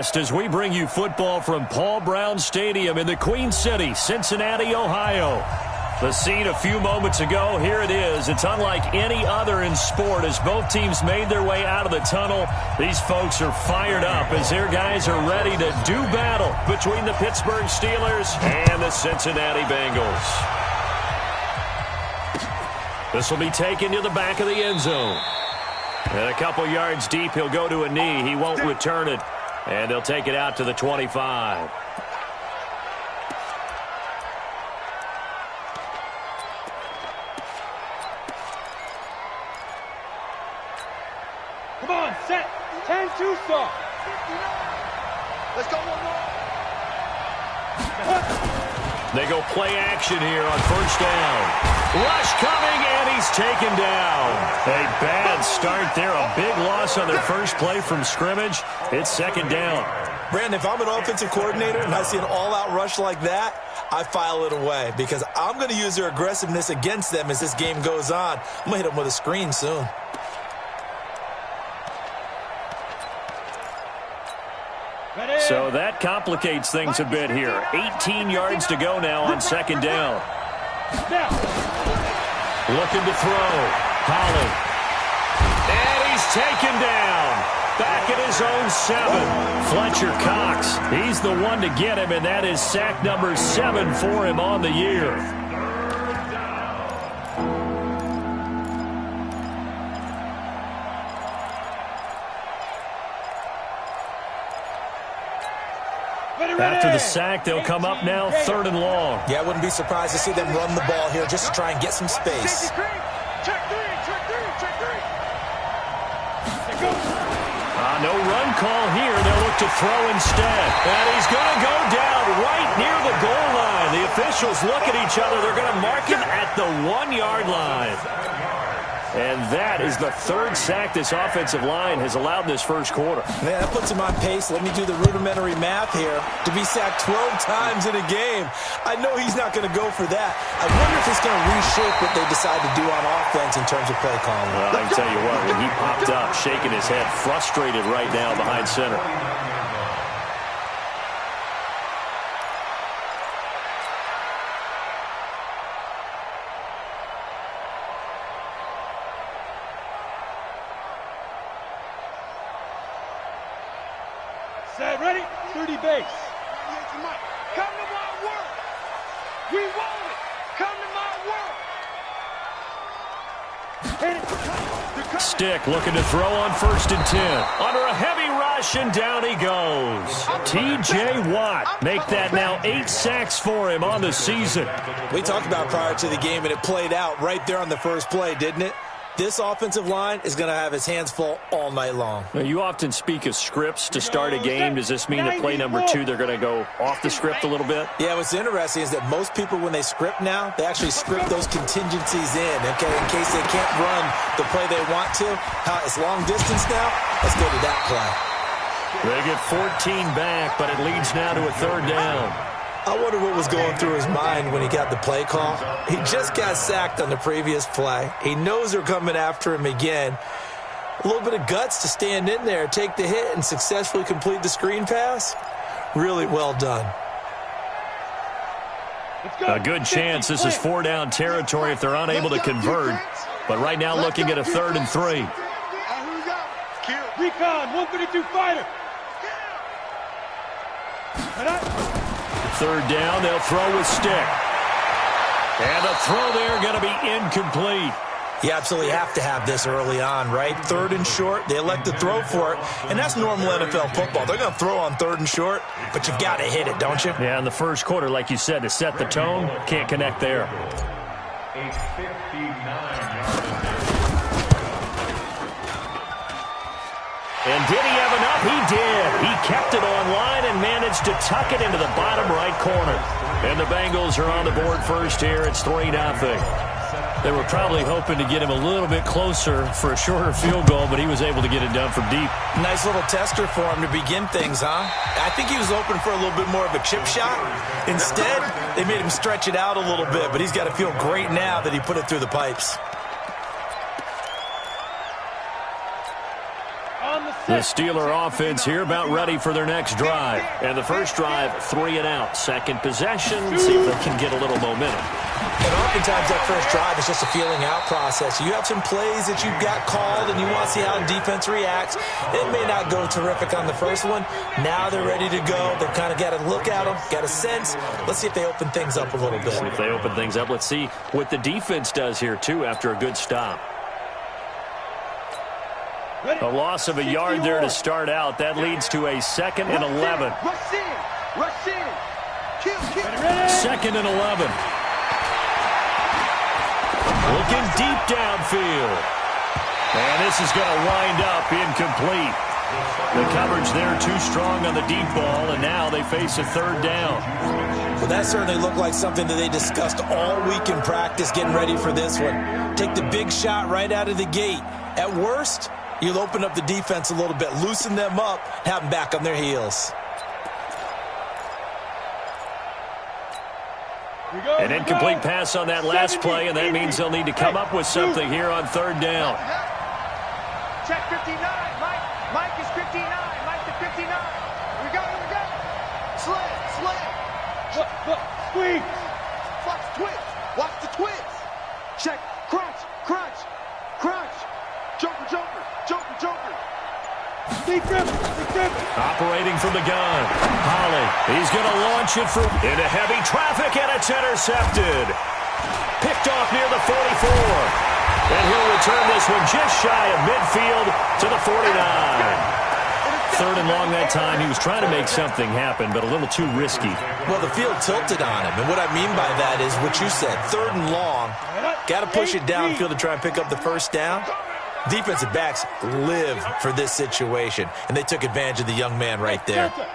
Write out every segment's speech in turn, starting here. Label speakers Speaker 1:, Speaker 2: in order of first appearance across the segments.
Speaker 1: As we bring you football from Paul Brown Stadium in the Queen City, Cincinnati, Ohio. The scene a few moments ago, here it is. It's unlike any other in sport as both teams made their way out of the tunnel. These folks are fired up as their guys are ready to do battle between the Pittsburgh Steelers and the Cincinnati Bengals. This will be taken to the back of the end zone. And a couple yards deep, he'll go to a knee. He won't return it. And they'll take it out to the 25.
Speaker 2: Come on, set. 10-2 stop. Let's go one more.
Speaker 1: They go play action here on first down. Rush coming, and he's taken down. A bad start there. A big loss on their first play from scrimmage. It's second down.
Speaker 3: Brandon, if I'm an offensive coordinator and I see an all-out rush like that, I file it away because I'm going to use their aggressiveness against them as this game goes on. I'm going to hit them with a screen soon.
Speaker 1: So that complicates things a bit here. 18 yards to go now on second down. Looking to throw. Holly. And he's taken down. Back at his own 7. Fletcher Cox. He's the one to get him, and that is sack number 7 for him on the year. After the sack, they'll come up now 3rd and long.
Speaker 3: Yeah, I wouldn't be surprised to see them run the ball here just to try and get some space.
Speaker 2: Check three.
Speaker 1: No run call here. They'll look to throw instead. And he's going to go down right near the goal line. The officials look at each other. They're going to mark him at the 1-yard line. And that is the 3rd sack this offensive line has allowed in this first quarter.
Speaker 3: Man, that puts him on pace. Let me do the rudimentary math here. To be sacked 12 times in a game, I know he's not going to go for that. I wonder if it's going to reshape what they decide to do on offense in terms of play calling.
Speaker 1: Well, I can tell you what, when he popped up, shaking his head, frustrated right now behind center.
Speaker 2: Ready? 30 base. Come to my work. We want it. Come to my work.
Speaker 1: Stick looking to throw on 1st and 10. Under a heavy rush, and down he goes. T.J. Watt make that now 8 sacks for him on the season.
Speaker 3: We talked about prior to the game, and it played out right there on the first play, didn't it? This offensive line is going to have his hands full all night long.
Speaker 1: Now, you often speak of scripts to start a game. Does this mean that play number 2, they're going to go off the script a little bit?
Speaker 3: Yeah, what's interesting is that most people, when they script now, they actually script those contingencies in, okay, in case they can't run the play they want to. It's long distance now. Let's go to that play.
Speaker 1: They get 14 back, but it leads now to a 3rd down.
Speaker 3: I wonder what was going through his mind when he got the play call. He just got sacked on the previous play. He knows they're coming after him again. A little bit of guts to stand in there, take the hit, and successfully complete the screen pass. Really well done.
Speaker 1: A good chance this is 4-down territory if they're unable to convert. But right now looking at a 3rd and 3.
Speaker 2: Recon, 132 fighter.
Speaker 1: 3rd down, they'll throw with Stick. And the throw there going to be incomplete.
Speaker 3: You absolutely have to have this early on, right? 3rd and short, they elect to throw for it, and that's normal NFL football. They're going to throw on 3rd and short, but you've got to hit it, don't you?
Speaker 1: Yeah, in the first quarter, like you said, to set the tone, can't connect there. And did he have enough? He did. He kept it online and managed to tuck it into the bottom right corner. And the Bengals are on the board first here. It's 3-0. They were probably hoping to get him a little bit closer for a shorter field goal, but he was able to get it done from deep.
Speaker 3: Nice little tester for him to begin things, huh? I think he was hoping for a little bit more of a chip shot. Instead, they made him stretch it out a little bit, but he's got to feel great now that he put it through the pipes.
Speaker 2: On the
Speaker 1: The Steeler offense here about ready for their next drive. And the first drive, 3 and out. Second possession, see if they can get a little momentum.
Speaker 3: And oftentimes that first drive is just a feeling out process. You have some plays that you've got called and you want to see how the defense reacts. It may not go terrific on the first one. Now they're ready to go. They've kind of got to look at them, got a sense. Let's see if they open things up a little bit.
Speaker 1: If they open things up, let's see what the defense does here, too, after a good stop. A loss of a yard there to start out. That leads to a 2nd and 11.
Speaker 2: Rush in. Rush in. Kill.
Speaker 1: 2nd and 11. Looking deep downfield. And this is going to wind up incomplete. The coverage there too strong on the deep ball, and now they face a 3rd down.
Speaker 3: Well, that certainly looked like something that they discussed all week in practice, getting ready for this one. Take the big shot right out of the gate. At worst, you'll open up the defense a little bit, loosen them up, have them back on their heels.
Speaker 1: An incomplete pass on that last play, and that means they'll need to come up with something here on 3rd down.
Speaker 2: Check 59. Mike is 59. Mike to 59. Here we go. Slam. Squeeze. Watch the twist. Check. Crunch. Joker. Deep grip.
Speaker 1: Operating from the gun. Holly. He's going to launch it into heavy traffic, and it's intercepted. Picked off near the 44. And he'll return this one just shy of midfield to the 49. 3rd and long that time. He was trying to make something happen, but a little too risky.
Speaker 3: Well, the field tilted on him, and what I mean by that is what you said. 3rd and long. Got to push it downfield to try and pick up the first down. Defensive backs live for this situation, and they took advantage of the young man right there.
Speaker 2: Watch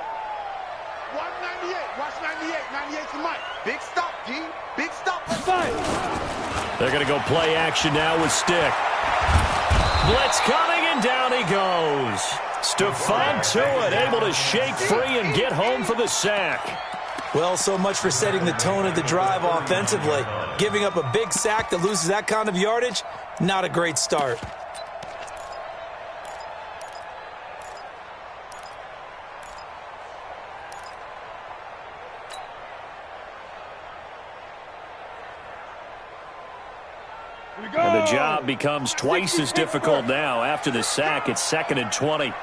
Speaker 2: 98. Watch 98. 98 to Mike. Big stop, D. Big stop.
Speaker 1: They're going to go play action now with Stick. Blitz coming, and down he goes. Stephon Tuitt able to shake free and get home for the sack.
Speaker 3: Well, so much for setting the tone of the drive offensively. Giving up a big sack that loses that kind of yardage, not a great start.
Speaker 1: And the job becomes twice as difficult now. After the sack, it's 2nd and 20.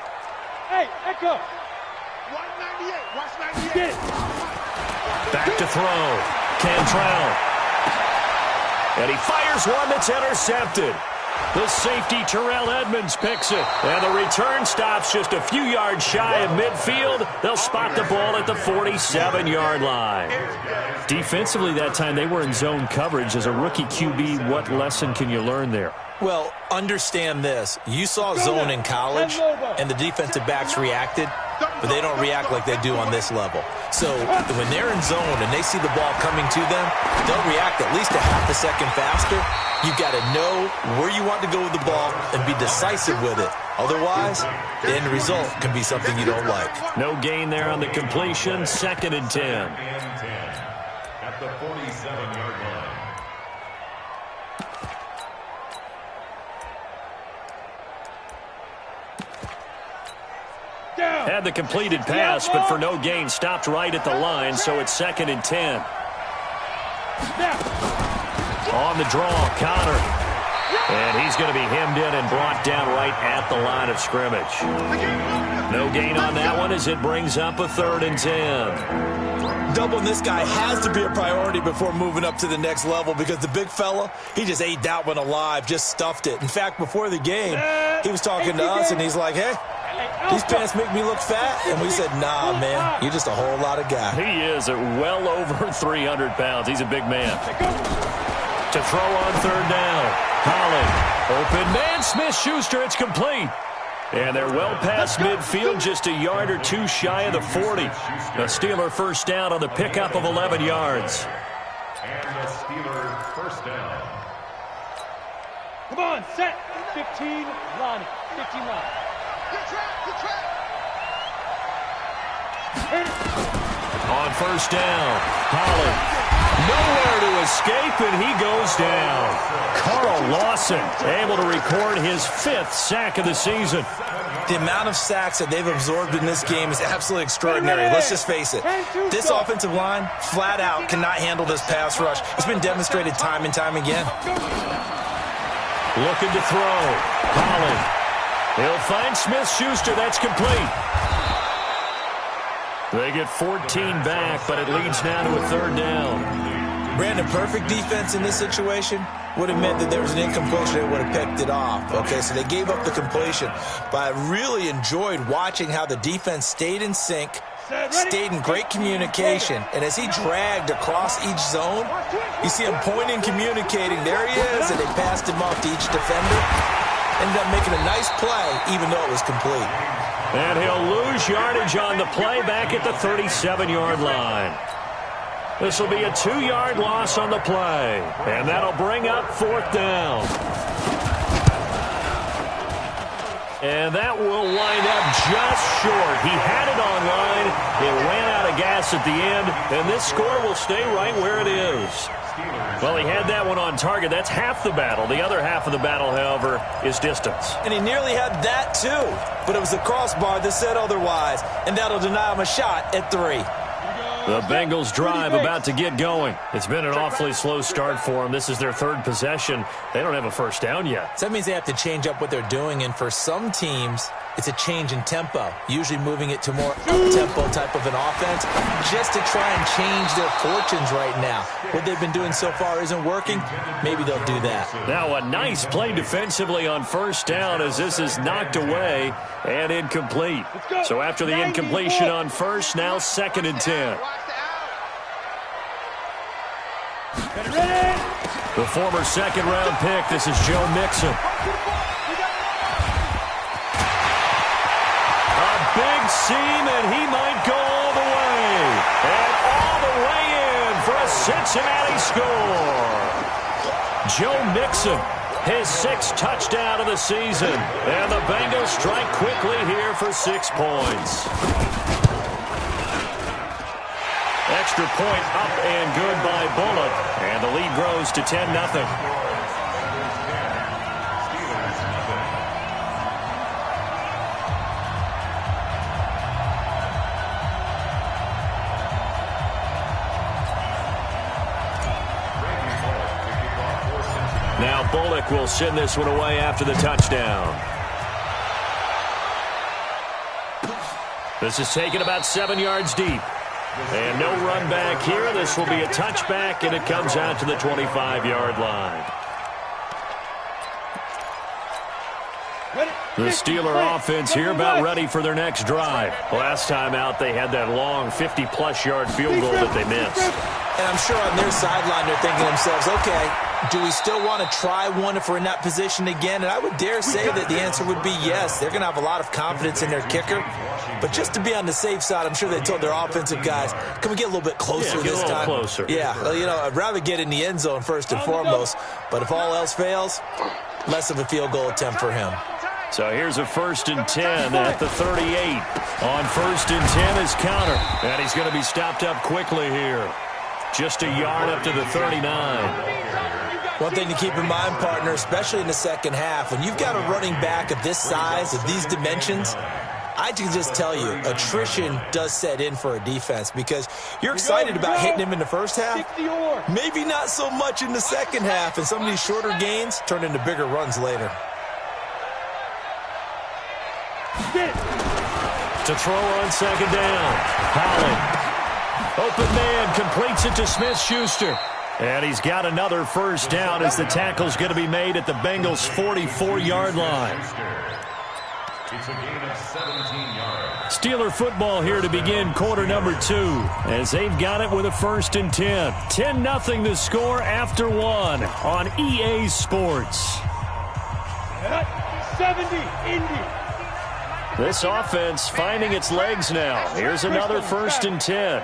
Speaker 2: Hey, Echo. Watch 98. Watch 98.
Speaker 1: Back to throw. Cantrell. And he fires one that's intercepted. The safety, Terrell Edmonds, picks it. And the return stops just a few yards shy of midfield. They'll spot the ball at the 47-yard line. Defensively that time, they were in zone coverage. As a rookie QB, what lesson can you learn there?
Speaker 3: Well, understand this. You saw zone in college, and the defensive backs reacted, but they don't react like they do on this level. So when they're in zone and they see the ball coming to them, they'll react at least a half a second faster. You've got to know where you want to go with the ball and be decisive with it. Otherwise, the end result can be something you don't like.
Speaker 1: No gain there on the completion. 2nd and 10.
Speaker 4: At the 47-yard line.
Speaker 1: Had the completed pass, but for no gain, stopped right at the line, so it's 2nd and 10. On the draw, Connor. And he's going to be hemmed in and brought down right at the line of scrimmage. No gain on that one as it brings up a 3rd and 10.
Speaker 3: Doubling this guy has to be a priority before moving up to the next level because the big fella, he just ate that one alive, just stuffed it. In fact, before the game, he was talking to us, and he's like, hey, these pants make me look fat. And we said, nah, man, you're just a whole lot of guy.
Speaker 1: He is at well over 300 pounds. He's a big man. To throw on 3rd down. Holland. Open man. Smith-Schuster. It's complete. And they're well past midfield, just a yard or two shy of the 40. The Steeler first down on the pickup of 11 yards.
Speaker 4: And the Steelers first down.
Speaker 5: Come on, set. 15, Lonnie. 15 line.
Speaker 2: Good track.
Speaker 1: On first down, Holland Nowhere to escape, and he goes down. Carl Lawson able to record his 5th sack of the season.
Speaker 3: The amount of sacks that they've absorbed in this game is absolutely extraordinary. Let's just face it. This offensive line, flat out, cannot handle this pass rush. It's been demonstrated time and time again.
Speaker 1: Looking to throw. Holland. He'll find Smith-Schuster. That's complete. They get 14 back, but it leads now to a 3rd down.
Speaker 3: Brandon, perfect defense in this situation would have meant that there was an incompletion. They would have picked it off. Okay, so they gave up the completion. But I really enjoyed watching how the defense stayed in sync, stayed in great communication. And as he dragged across each zone, you see him pointing, communicating. There he is, and they passed him off to each defender. Ended up making a nice play, even though it was complete.
Speaker 1: And he'll lose yardage on the play back at the 37-yard line. This will be a 2-yard loss on the play. And that'll bring up 4th down. And that will wind up just short. He had it on line. It ran out of gas at the end. And this score will stay right where it is. Well, he had that one on target. That's half the battle. The other half of the battle, however, is distance.
Speaker 3: And he nearly had that, too. But it was the crossbar that said otherwise. And that'll deny him a shot at 3.
Speaker 1: The Bengals drive about to get going. It's been an awfully slow start for them. This is their 3rd possession. They don't have a first down yet.
Speaker 3: So that means they have to change up what they're doing, and for some teams, it's a change in tempo, usually moving it to more up-tempo type of an offense, just to try and change their fortunes right now. What they've been doing so far isn't working. Maybe they'll do that.
Speaker 1: Now a nice play defensively on 1st down as this is knocked away and incomplete. So after the incompletion on 1st, now 2nd and 10. The former 2nd-round pick, this is Joe Mixon. A big seam, and he might go all the way. And all the way in for a Cincinnati score. Joe Mixon, his 6th touchdown of the season. And the Bengals strike quickly here for 6 points. Extra point up and good by Bullock. And the lead grows to 10-0. Now Bullock will send this one away after the touchdown. This is taken about 7 yards deep. And no run back here. This will be a touchback, and it comes out to the 25-yard line. The Steeler offense here about ready for their next drive. Last time out, they had that long 50-plus yard field goal that they missed.
Speaker 3: And I'm sure on their sideline they're thinking to themselves, okay, do we still want to try one if we're in that position again? And I would dare say that the answer would be yes. They're going to have a lot of confidence in their kicker. But just to be on the safe side, I'm sure they told their offensive guys, can we get a little bit closer this time?
Speaker 1: Get a little closer.
Speaker 3: Yeah, well, you know, I'd rather get in the end zone first and foremost. But if all else fails, less of a field goal attempt for him.
Speaker 1: So here's a 1st and 10 at the 38. On 1st and 10 is counter. And he's going to be stopped up quickly here. Just a yard up to the 39.
Speaker 3: One thing to keep in mind, partner, especially in the second half, when you've got a running back of this size, of these dimensions, I can just tell you, attrition does set in for a defense because you're excited about hitting him in the first half. Maybe not so much in the second half, and some of these shorter gains turn into bigger runs later.
Speaker 1: To throw on 2nd down. Holland. Open man completes it to Smith-Schuster. And he's got another 1st down as the tackle's going to be made at the Bengals' 44-yard line.
Speaker 4: It's a gain of 17 yards.
Speaker 1: Steeler football here to begin quarter number 2 as they've got it with a 1st and 10. 10-0 the score after 1 on EA Sports.
Speaker 5: 70, Indy.
Speaker 1: This offense finding its legs now. Here's another 1st and 10.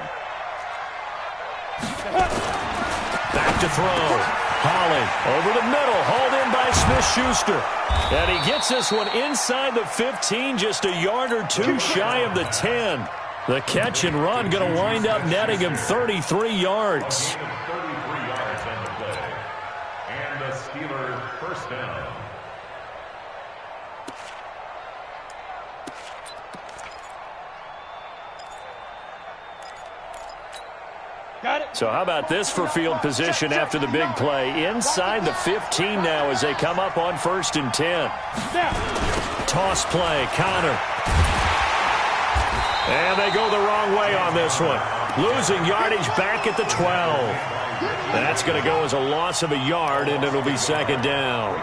Speaker 1: Back to throw. Holland over the middle, hauled in by Smith-Schuster. And he gets this one inside the 15, just a yard or two shy of the 10. The catch and run going to wind up netting him 33 yards.
Speaker 4: 33 yards on the play. And the Steelers first down.
Speaker 5: Got it.
Speaker 1: So how about this for field position after the big play? Inside the 15 now as they come up on 1st and 10.
Speaker 5: Now.
Speaker 1: Toss play, Connor. And they go the wrong way on this one. Losing yardage back at the 12. That's going to go as a loss of a yard, and it'll be 2nd down.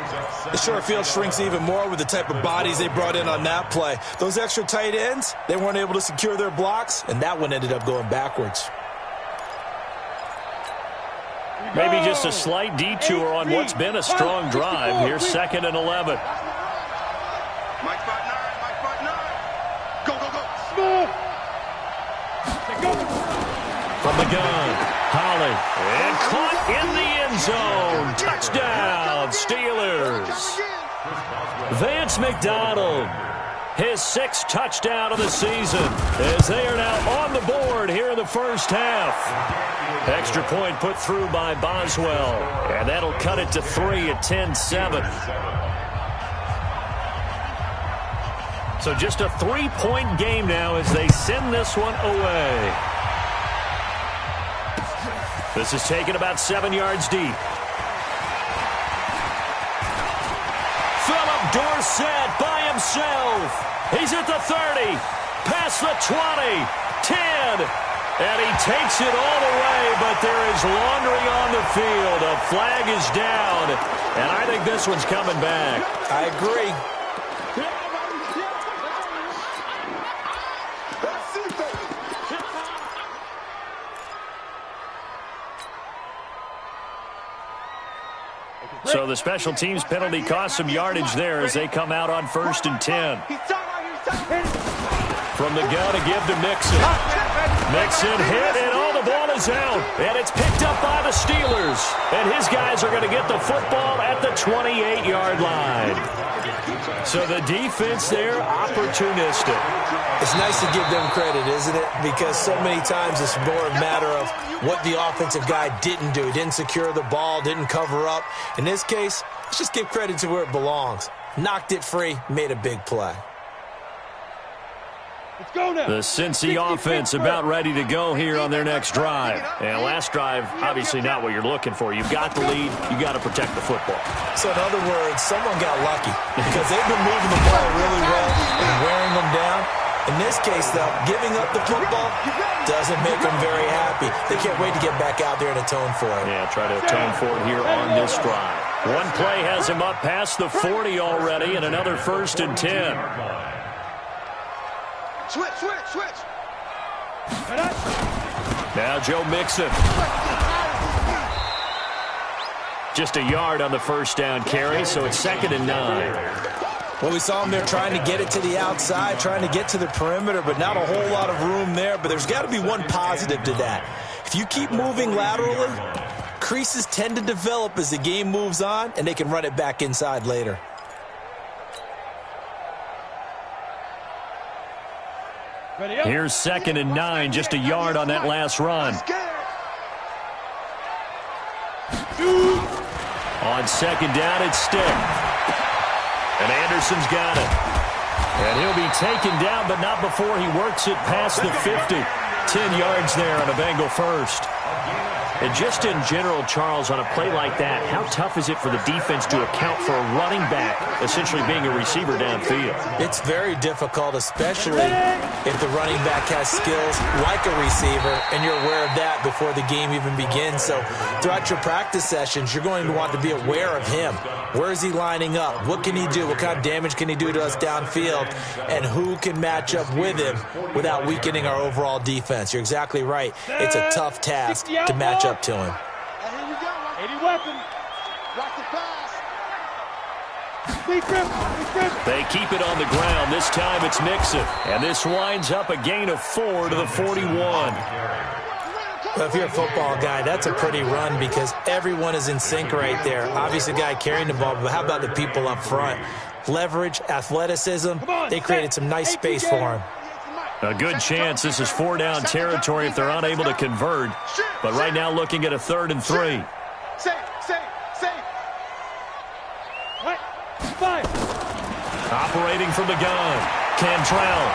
Speaker 3: The short field shrinks even more with the type of bodies they brought in on that play. Those extra tight ends, they weren't able to secure their blocks, and that one ended up going backwards.
Speaker 1: Maybe just a slight detour on what's been a strong drive. Here's 2nd and 11.
Speaker 2: Mike spot 9, Mike spot 9. Go, go, go.
Speaker 5: Small. Go.
Speaker 1: From the gun, Holly. And caught in the end zone. Touchdown, Steelers. Vance McDonald, his 6th touchdown of the season, as they are now on the board here in the first half. Extra point put through by Boswell, and that'll cut it to 3 at 10-7. So just a 3-point game now as they send this one away. This is taken about 7 yards deep. Philip Dorsett by himself. He's at the 30, past the 20, 10, and he takes it all the way, but there is laundry on the field. A flag is down, and I think this one's coming back.
Speaker 3: I agree.
Speaker 1: So the special teams penalty cost some yardage there as they come out on 1st and 10. From the gun to give to Mixon. Mixon hit, and the ball is out. And it's picked up by the Steelers. And his guys are going to get the football at the 28-yard line. So the defense there, opportunistic.
Speaker 3: It's nice to give them credit, isn't it? Because so many times it's more a matter of what the offensive guy didn't do. He didn't secure the ball, didn't cover up. In this case, let's just give credit to where it belongs. Knocked it free, made a big play.
Speaker 5: Let's go now.
Speaker 1: The Cincy offense about ready to go here on their next drive. And last drive, obviously not what you're looking for. You've got the lead. You got to protect the football.
Speaker 3: So in other words, someone got lucky because they've been moving the ball really well and wearing them down. In this case, though, giving up the football doesn't make them very happy. They can't wait to get back out there and atone for it.
Speaker 1: Yeah, try to atone for it here on this drive. One play has him up past the 40 already, and another 1st and 10.
Speaker 2: Switch, switch, switch.
Speaker 1: Now Joe Mixon. Just a yard on the first down carry, so it's 2nd and 9.
Speaker 3: Well, we saw him there trying to get it to the outside, trying to get to the perimeter, but not a whole lot of room there. But there's got to be one positive to that. If you keep moving laterally, creases tend to develop as the game moves on, and they can run it back inside later.
Speaker 1: Here's 2nd and 9, just a yard on that last run. On 2nd down, it's Stick. And Anderson's got it. And he'll be taken down, but not before he works it past the 50. 10 yards there on a Bengal first. And just in general, Charles, on a play like that, how tough is it for the defense to account for a running back essentially being a receiver downfield?
Speaker 3: It's very difficult, especially if the running back has skills like a receiver, and you're aware of that before the game even begins. So throughout your practice sessions, you're going to want to be aware of him. Where is he lining up? What can he do? What kind of damage can he do to us downfield? And who can match up with him without weakening our overall defense? You're exactly right. It's a tough task to match up to him.
Speaker 2: And here we go.
Speaker 5: 80 weapon.
Speaker 2: Rock the pass.
Speaker 5: Big grip.
Speaker 1: They keep it on the ground. This time it's Mixon. And this winds up a gain of 4 to the 41.
Speaker 3: Well, if you're a football guy, that's a pretty run because everyone is in sync right there. Obviously, the guy carrying the ball, but how about the people up front? Leverage, athleticism, they created some nice space for him.
Speaker 1: A good chance this is 4-down territory if they're unable to convert. But right now looking at a 3rd and 3.
Speaker 2: Safe.
Speaker 5: Right. 5.
Speaker 1: Operating from the gun. Cantrell.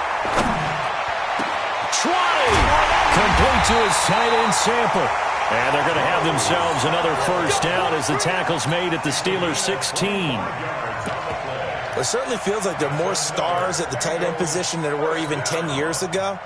Speaker 1: Trotty. Complete to his tight end Sample. And they're going to have themselves another 1st down as the tackle's made at the Steelers' 16.
Speaker 3: It certainly feels like there are more stars at the tight end position than there were even 10 years ago.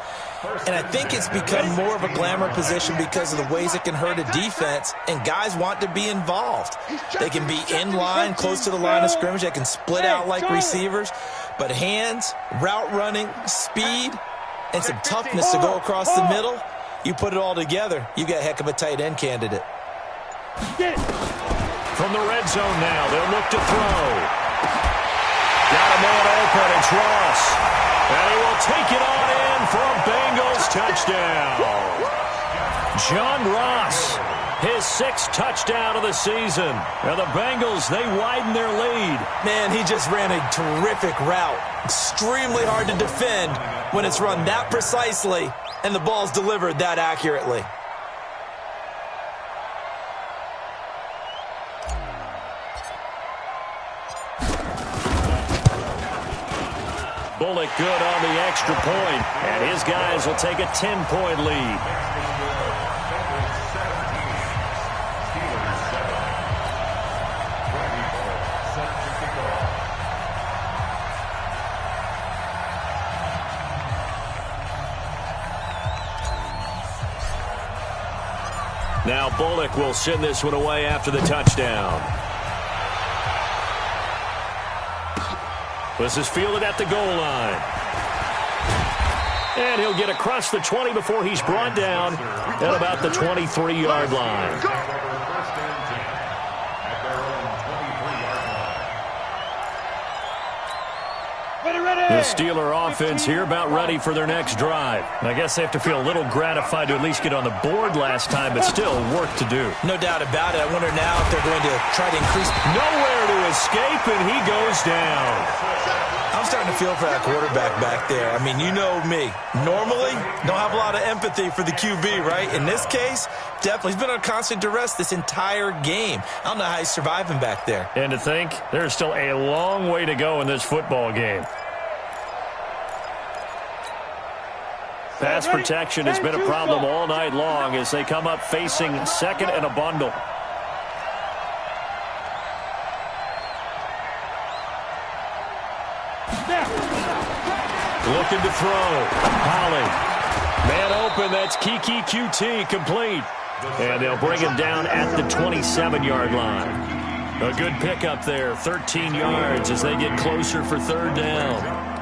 Speaker 3: And I think it's become more of a glamour position because of the ways it can hurt a defense, and guys want to be involved. They can be in line, close to the line of scrimmage. They can split out like receivers. But hands, route running, speed, and some toughness to go across the middle, you put it all together, you got a heck of a tight end candidate.
Speaker 5: Get it.
Speaker 1: From the red zone now, they'll look to throw. Got a man open, it's Ross. And he will take it on in for a Bengals touchdown. John Ross, his 6th touchdown of the season. And the Bengals, they widen their lead.
Speaker 3: Man, he just ran a terrific route. Extremely hard to defend when it's run that precisely and the ball's delivered that accurately.
Speaker 1: Bullock good on the extra point, and his guys will take a 10-point lead. Now Bullock will send this one away after the touchdown. This is fielded at the goal line. And he'll get across the 20 before he's brought down at about the 23-yard line. The Steeler offense here about ready for their next drive. I guess they have to feel a little gratified to at least get on the board last time, but still work to do.
Speaker 3: No doubt about it. I wonder now if they're going to try to increase.
Speaker 1: Nowhere to escape, and he goes down.
Speaker 3: I'm starting to feel for that quarterback back there. I mean, you know me. Normally, don't have a lot of empathy for the QB, right? In this case, definitely. He's been on constant duress this entire game. I don't know how he's surviving back there.
Speaker 1: And to think, there's still a long way to go in this football game. Pass protection has been a problem all night long as they come up facing 2nd and a bundle. Looking to throw. Holly. Man open, that's Kiki QT complete. And they'll bring him down at the 27-yard line. A good pickup there, 13 yards as they get closer for 3rd down.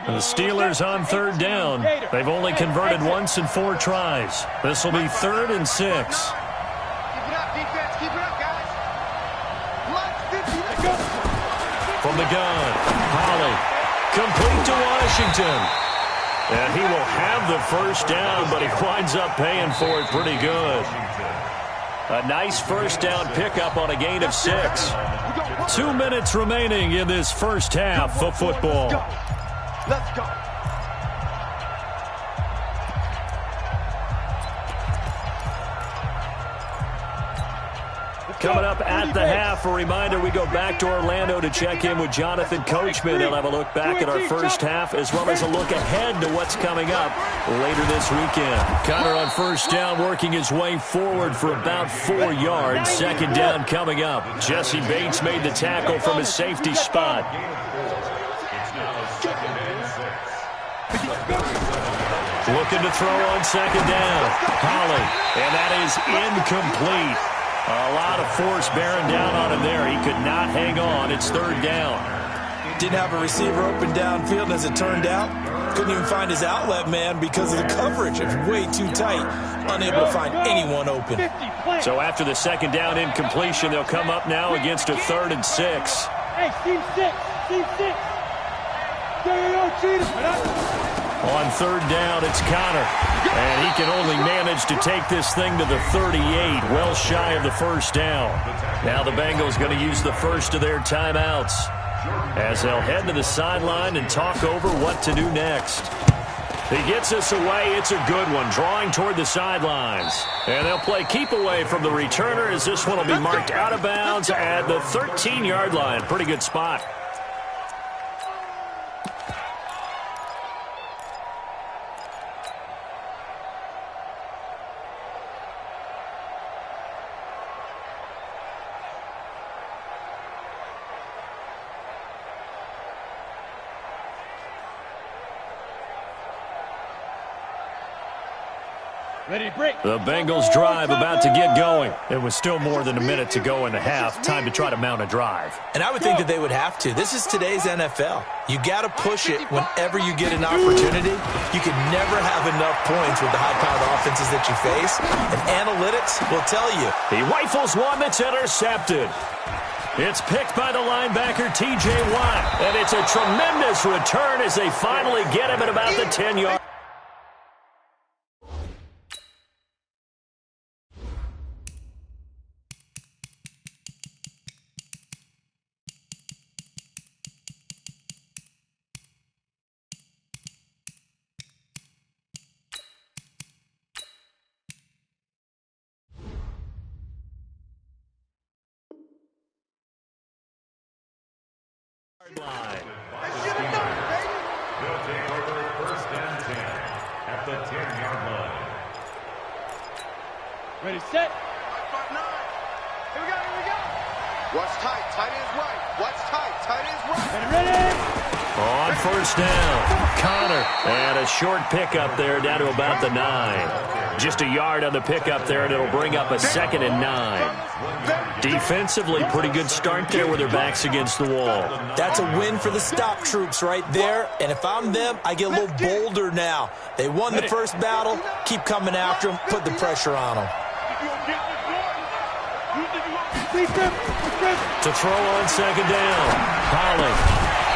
Speaker 1: And the Steelers on 3rd down. They've only converted once in 4 tries. This will be 3rd and 6.
Speaker 2: Keep it up, defense. Keep it up, guys.
Speaker 1: From the gun, Holly. Complete to Washington. And he will have the 1st down, but he winds up paying for it pretty good. A nice 1st down pickup on a gain of 6. 2 minutes remaining in this first half of football.
Speaker 2: Let's go.
Speaker 1: Coming up at the half, a reminder, we go back to Orlando to check in with Jonathan Coachman. He'll have a look back at our first half as well as a look ahead to what's coming up later this weekend. Connor on 1st down working his way forward for about 4 yards. 2nd down coming up. Jesse Bates made the tackle from his safety spot. Looking to throw on 2nd down. Holly, and that is incomplete. A lot of force bearing down on him there. He could not hang on. It's 3rd down.
Speaker 3: Didn't have a receiver open downfield, and as it turned out, couldn't even find his outlet man because of the coverage. It was way too tight. Unable to find anyone open.
Speaker 1: So after the 2nd down incompletion, they'll come up now against a 3rd and 6.
Speaker 5: Hey, team 6. Team 6. Yo, cheaters.
Speaker 1: On third down, it's Connor. And he can only manage to take this thing to the 38, well shy of the first down. Now the Bengals going to use the first of their timeouts as they'll head to the sideline and talk over what to do next. He gets us away. It's a good one, drawing toward the sidelines. And they'll play keep away from the returner as this one will be marked out of bounds at the 13-yard line. Pretty good spot. The Bengals drive about to get going. It was still more than a minute to go in the half. Time to try to mount a drive.
Speaker 3: And I would think that they would have to. This is today's NFL. You got to push it whenever you get an opportunity. You can never have enough points with the high-powered offenses that you face. And analytics will tell you.
Speaker 1: He rifles one that's intercepted. It's picked by the linebacker, T.J. Watt. And it's a tremendous return as they finally get him at about the 10-yard.
Speaker 4: They'll take over first and 10 at the 10-yard line.
Speaker 5: Ready, set.
Speaker 2: Here we go. Watch tight. Tight ends right. Watch tight. Tight ends right.
Speaker 5: Ready.
Speaker 1: On first down, Connor. And a short pickup there down to about the 9. Just a yard on the pickup there, and it'll bring up a 2nd and 9. Defensively, pretty good start there with their backs against the wall.
Speaker 3: That's a win for the stop troops right there. And if I'm them, I get a little bolder now. They won the first battle. Keep coming after them. Put the pressure on them.
Speaker 1: To throw on 2nd down, Holly.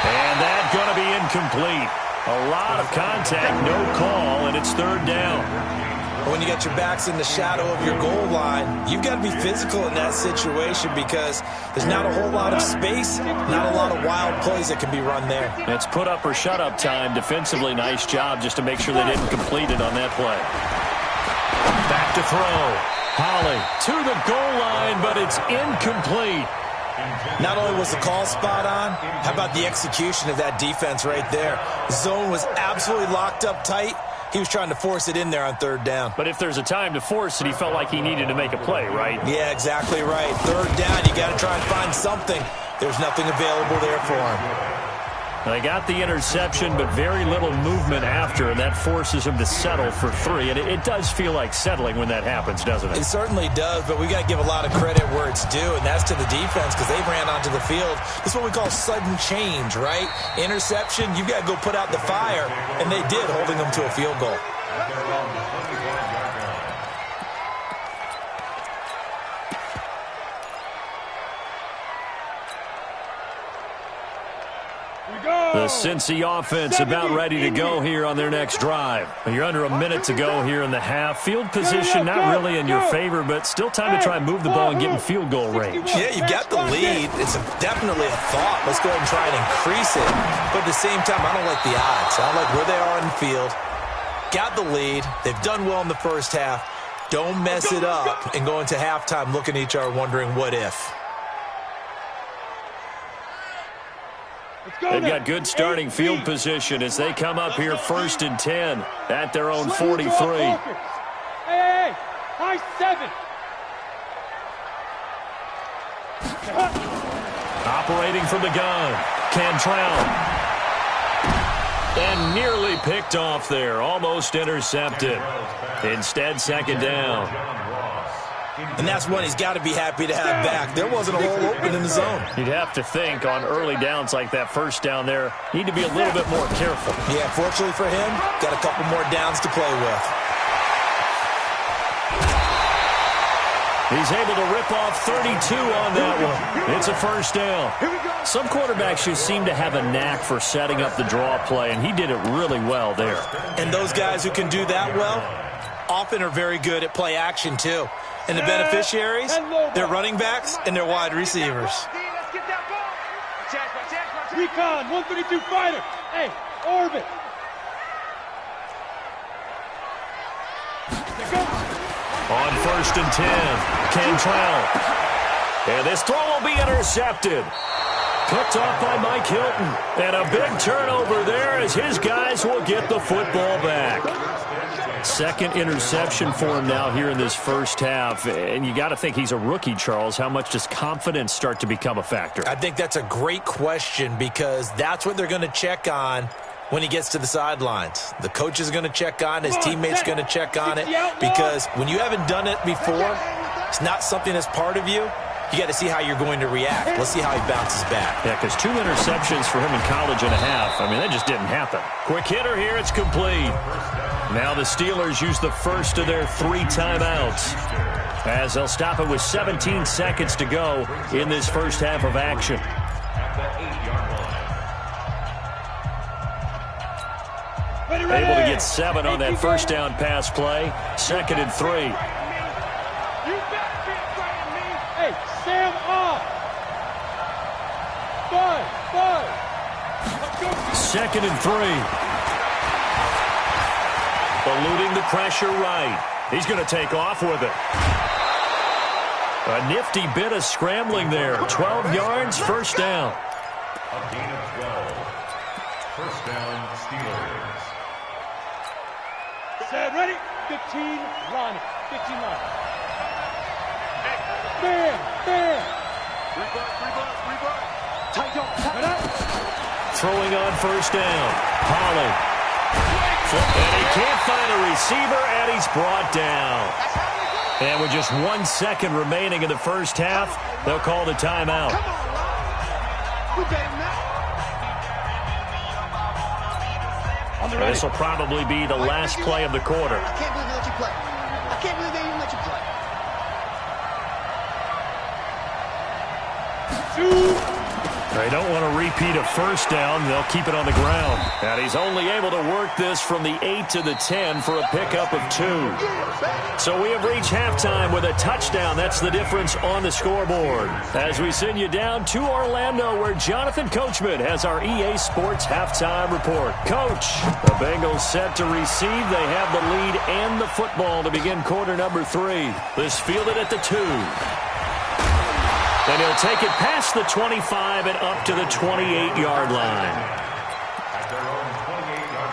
Speaker 1: And that's going to be incomplete. A lot of contact, no call, and it's 3rd down.
Speaker 3: When you got your backs in the shadow of your goal line, you've got to be physical in that situation because there's not a whole lot of space, not a lot of wild plays that can be run there.
Speaker 1: It's put up or shut up time. Defensively, nice job just to make sure they didn't complete it on that play. Back to throw. Holly to the goal line, but it's incomplete.
Speaker 3: Not only was the call spot on, how about the execution of that defense right there? The zone was absolutely locked up tight. He was trying to force it in there on 3rd down.
Speaker 1: But if there's a time to force it, he felt like he needed to make a play, right?
Speaker 3: Yeah, exactly right. 3rd down, you got to try and find something. There's nothing available there for him.
Speaker 1: They got the interception, but very little movement after, and that forces him to settle for 3. And it does feel like settling when that happens, doesn't it?
Speaker 3: It certainly does, but we got to give a lot of credit where it's due, and that's to the defense because they ran onto the field. This is what we call sudden change, right? Interception, you got to go put out the fire, and they did, holding them to a field goal.
Speaker 1: The Cincy offense about ready to go here on their next drive. You're under a minute to go here in the half. Field position not really in your favor, but still time to try and move the ball and get in field goal range.
Speaker 3: Yeah, you've got the lead. It's definitely a thought. Let's go ahead and try and increase it. But at the same time, I don't like the odds. I don't like where they are on the field. Got the lead. They've done well in the first half. Don't mess it up and go into halftime looking at each other wondering what if.
Speaker 1: They've got good starting field position as they come up here 1st and 10 at their own 43.
Speaker 5: Hey, high 7.
Speaker 1: Operating from the gun, Cantrell. And nearly picked off there, almost intercepted. Instead, 2nd down.
Speaker 3: And that's one he's got to be happy to have back. There wasn't a hole open in the zone.
Speaker 1: You'd have to think on early downs like that 1st down there, need to be a little bit more careful.
Speaker 3: Yeah, fortunately for him, got a couple more downs to play with.
Speaker 1: He's able to rip off 32 on that one. It's a first down. Some quarterbacks just seem to have a knack for setting up the draw play, and he did it really well there.
Speaker 3: And those guys who can do that well often are very good at play action too. And the beneficiaries, they're running backs and they're wide receivers.
Speaker 5: Recon, 132 fighter. Hey, orbit.
Speaker 1: On 1st and 10, Cantrell. And this throw will be intercepted. Picked off by Mike Hilton. And a big turnover there as his guys will get the football back. Second interception for him now here in this first half. And you got to think he's a rookie, Charles. How much does confidence start to become a factor?
Speaker 3: I think that's a great question because that's what they're going to check on when he gets to the sidelines. The coach is going to check on, his teammates going to check on it, because when you haven't done it before, it's not something that's part of you. You got to see how you're going to react. Let's see how he bounces back.
Speaker 1: Yeah, because 2 interceptions for him in college and a half. I mean, that just didn't happen. Quick hitter here. It's complete. Now the Steelers use the first of their 3 timeouts as they'll stop it with 17 seconds to go in this first half of action. Able to get 7 on that first down pass play. 2nd and 3.
Speaker 5: You better be fighting me. Hey, Sam off. 5.
Speaker 1: 2nd and 3. Eluding the pressure right. He's going to take off with it. A nifty bit of scrambling there. 12 yards, first down.
Speaker 4: A gain of 12. First down, Steelers.
Speaker 5: Set, ready? 15 line. 15 line. Bam, bam. Tight up.
Speaker 1: Throwing on first down. Pollard. And he can't find a receiver, and he's brought down. And with just 1 second remaining in the first half, they'll call the timeout. This will probably be the last play of the quarter.
Speaker 2: I can't believe they let you play. I can't believe they even let you play.
Speaker 1: They don't want to repeat a first down. They'll keep it on the ground. And he's only able to work this from the 8 to the 10 for a pickup of 2. So we have reached halftime with a touchdown. That's the difference on the scoreboard. As we send you down to Orlando, where Jonathan Coachman has our EA Sports halftime report. Coach, the Bengals set to receive. They have the lead and the football to begin quarter number 3. This fielded at the 2. And he'll take it past the 25 and up to the 28-yard line.
Speaker 4: At their own 28-yard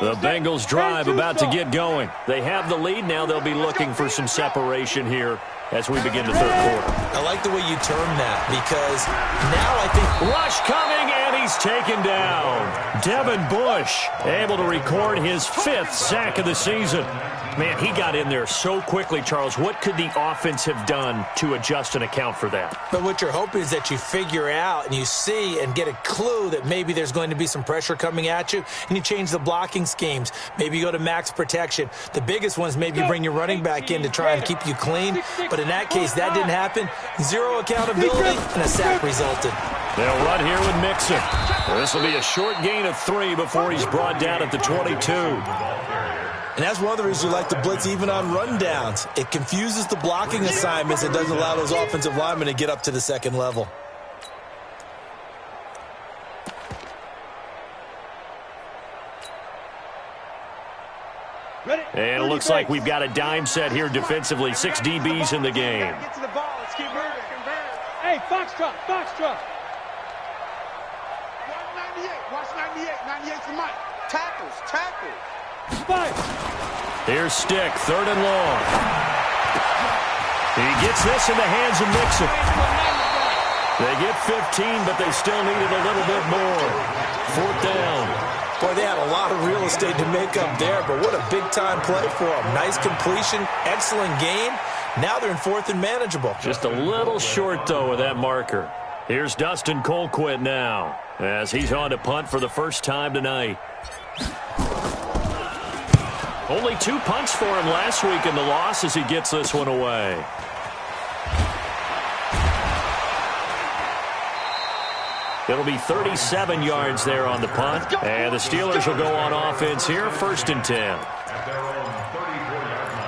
Speaker 4: line.
Speaker 1: The Bengals drive about to get going. They have the lead. Now they'll be looking for some separation here as we begin the third quarter.
Speaker 3: I like the way you term that because now I think...
Speaker 1: Rush coming, and he's taken down. Devin Bush able to record his 5th sack of the season. Man, he got in there so quickly, Charles. What could the offense have done to adjust and account for that?
Speaker 3: But what you're hoping is that you figure out and you see and get a clue that maybe there's going to be some pressure coming at you, and you change the blocking schemes. Maybe you go to max protection. The biggest ones, maybe you bring your running back in to try and keep you clean. But in that case, that didn't happen. 0 accountability, and a sack resulted.
Speaker 1: They'll run here with Mixon. This will be a short gain of 3 before he's brought down at the 22.
Speaker 3: And that's one of the reasons you like to blitz even on rundowns. It confuses the blocking assignments. It doesn't allow those offensive linemen to get up to the second level.
Speaker 1: And it looks like we've got a dime set here defensively. 6 DBs in the game.
Speaker 2: Get to the ball. Let's keep moving.
Speaker 5: Hey, Foxtrot, Foxtrot.
Speaker 2: 98. Watch 98. 98's the mic. Tackles.
Speaker 5: 5.
Speaker 1: Here's Stick, 3rd and long. He gets this in the hands of Mixon. They get 15, but they still needed a little bit more. 4th down.
Speaker 3: Boy, they had a lot of real estate to make up there, but what a big-time play for them. Nice completion, excellent gain. Now they're in 4th and manageable.
Speaker 1: Just a little short, though, with that marker. Here's Dustin Colquitt now as he's on to punt for the first time tonight. Only 2 punts for him last week in the loss as he gets this one away. It'll be 37 yards there on the punt. And the Steelers will go on offense here, 1st and 10.
Speaker 4: At their own 34-yard line.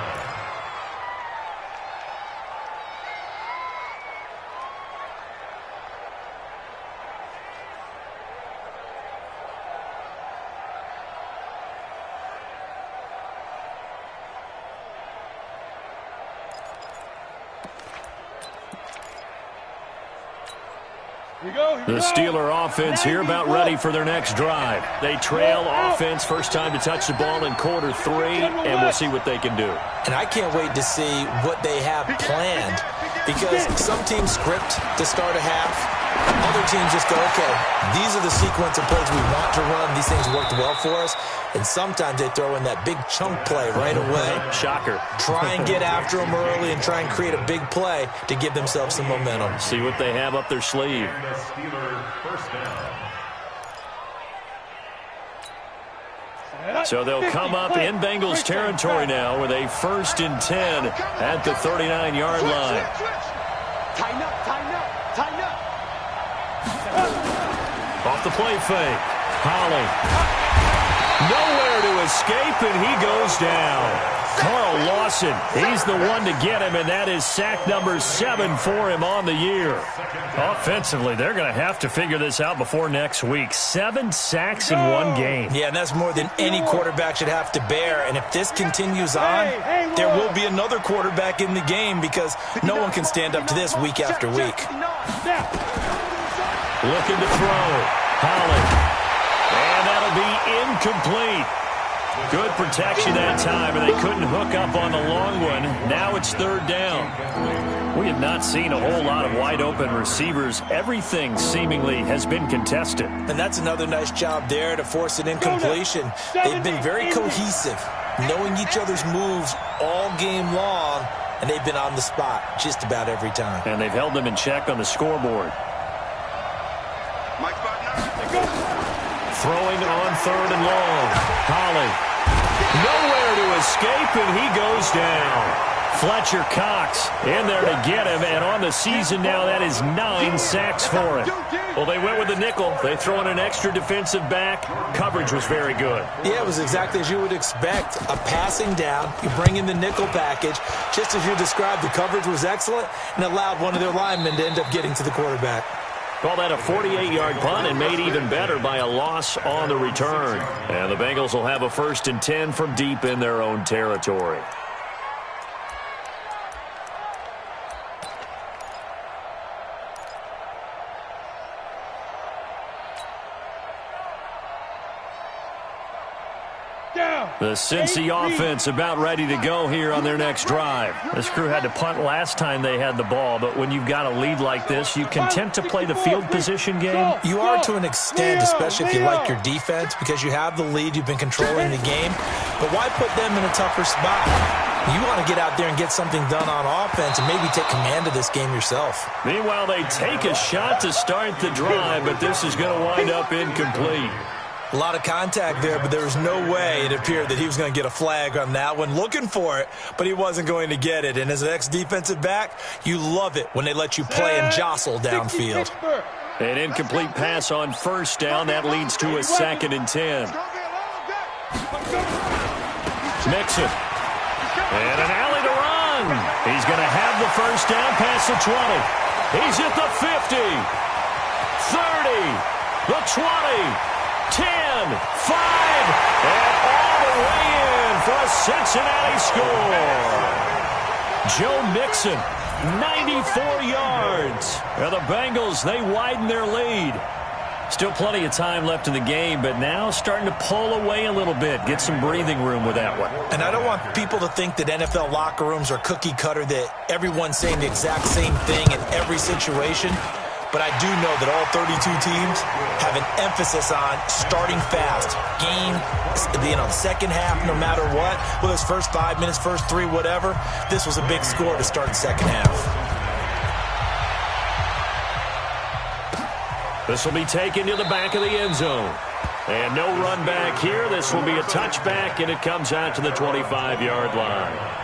Speaker 1: The Steeler offense here about ready for their next drive. They trail offense, first time to touch the ball in quarter 3, and we'll see what they can do.
Speaker 3: And I can't wait to see what they have planned, because some teams script to start a half. Other teams just go, okay, these are the sequence of plays we want to run. These things worked well for us. And sometimes they throw in that big chunk play right away.
Speaker 1: Shocker.
Speaker 3: Try and get after them early and try and create a big play to give themselves some momentum.
Speaker 1: See what they have up their sleeve.
Speaker 4: And the Steelers first down.
Speaker 1: So they'll come up in Bengals territory now with a 1st and 10 at the 39-yard line.
Speaker 2: Tighten up, tighten up, tighten up.
Speaker 1: Off the play fake. Holly. Nowhere to escape, and he goes down. Carl Lawson, he's the one to get him, and that is sack number 7 for him on the year. Offensively, they're going to have to figure this out before next week. 7 sacks in one game.
Speaker 3: Yeah, and that's more than any quarterback should have to bear. And if this continues on, there will be another quarterback in the game, because no one can stand up to this week after week.
Speaker 1: Looking to throw. Holly. And that'll be incomplete. Good protection that time, and they couldn't hook up on the long one. Now it's 3rd down. We have not seen a whole lot of wide-open receivers. Everything seemingly has been contested.
Speaker 3: And that's another nice job there to force an incompletion. They've been very cohesive, knowing each other's moves all game long, and they've been on the spot just about every time.
Speaker 1: And they've held them in check on the scoreboard. Throwing on 3rd and long. Holly. Nowhere to escape, and he goes down. Fletcher Cox in there to get him, and on the season now, that is 9 sacks for him. Well, they went with the nickel. They throw in an extra defensive back. Coverage was very good.
Speaker 3: Yeah, it was exactly as you would expect. A passing down, you bring in the nickel package. Just as you described, the coverage was excellent and allowed one of their linemen to end up getting to the quarterback.
Speaker 1: Call that a 48-yard punt, and made even better by a loss on the return. And the Bengals will have a 1st and 10 from deep in their own territory. The Cincy offense about ready to go here on their next drive. This crew had to punt last time they had the ball, but when you've got a lead like this, you content to play the field position game?
Speaker 3: You are to an extent, especially if you like your defense, because you have the lead, you've been controlling the game. But why put them in a tougher spot? You want to get out there and get something done on offense and maybe take command of this game yourself.
Speaker 1: Meanwhile, they take a shot to start the drive, but this is going to wind up incomplete.
Speaker 3: A lot of contact there, but there was no way it appeared that he was going to get a flag on that one. Looking for it, but he wasn't going to get it. And as an ex-defensive back, you love it when they let you play and jostle downfield.
Speaker 1: An incomplete pass on 1st down. That leads to a 2nd and 10. Mixon. And an alley to run. He's going to have the 1st down past the 20. He's at the 50. 30. The 20. 10, 5, and all the way in for a Cincinnati score. Joe Mixon, 94 yards. Now the Bengals, they widen their lead. Still plenty of time left in the game, but now starting to pull away a little bit. Get some breathing room with that one. And
Speaker 3: I don't want people to think that NFL locker rooms are cookie cutter, that everyone's saying the exact same thing in every situation. But I do know that all 32 teams have an emphasis on starting fast. Game, second half, no matter what. Whether it's first 5 minutes, first 3, whatever. This was a big score to start the second half.
Speaker 1: This will be taken to the back of the end zone. And no run back here. This will be a touchback, and it comes out to the 25-yard line.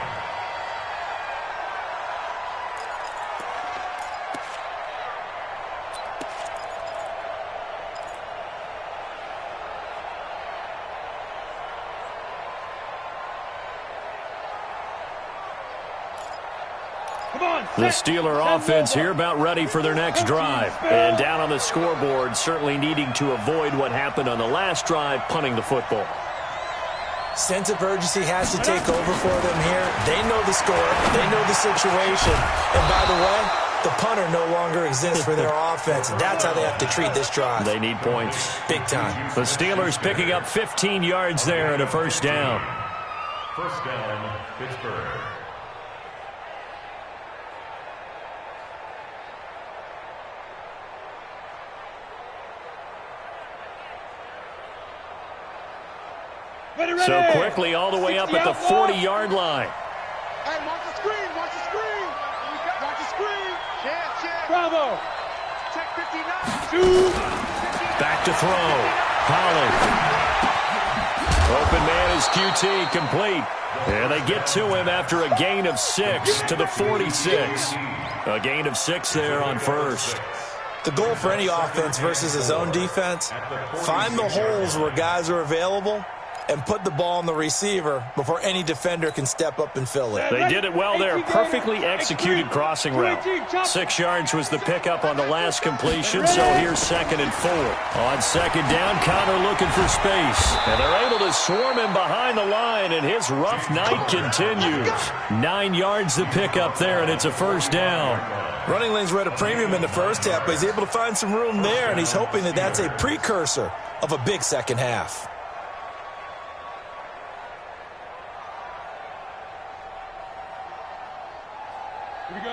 Speaker 1: The Steeler offense here about ready for their next drive. And down on the scoreboard, certainly needing to avoid what happened on the last drive, punting the football.
Speaker 3: Sense of urgency has to take over for them here. They know the score. They know the situation. And by the way, the punter no longer exists for their offense. That's how they have to treat this drive.
Speaker 1: They need points.
Speaker 3: Big time.
Speaker 1: The Steelers picking up 15 yards there and a first down.
Speaker 4: First down, Pittsburgh.
Speaker 1: So quickly all the way up at the 40-yard line.
Speaker 5: Hey, watch the screen, watch the screen. Watch the screen.
Speaker 2: Check.
Speaker 5: Bravo.
Speaker 2: Check 59.
Speaker 5: Shoot.
Speaker 1: Back to throw. Pollard. Open man is QT, complete. And they get to him after a gain of 6 to the 46. A gain of 6 there on first.
Speaker 3: The goal for any offense versus his own defense, find the holes where guys are available and put the ball on the receiver before any defender can step up and fill it.
Speaker 1: They did it well there. Perfectly executed crossing route. 6 yards was the pickup on the last completion, so here's 2nd and 4. On second down, Connor looking for space. And they're able to swarm him behind the line, and his rough night continues. 9 yards the pickup there, and it's a first down.
Speaker 3: Running lanes were at a premium in the first half, but he's able to find some room there, and he's hoping that that's a precursor of a big second half.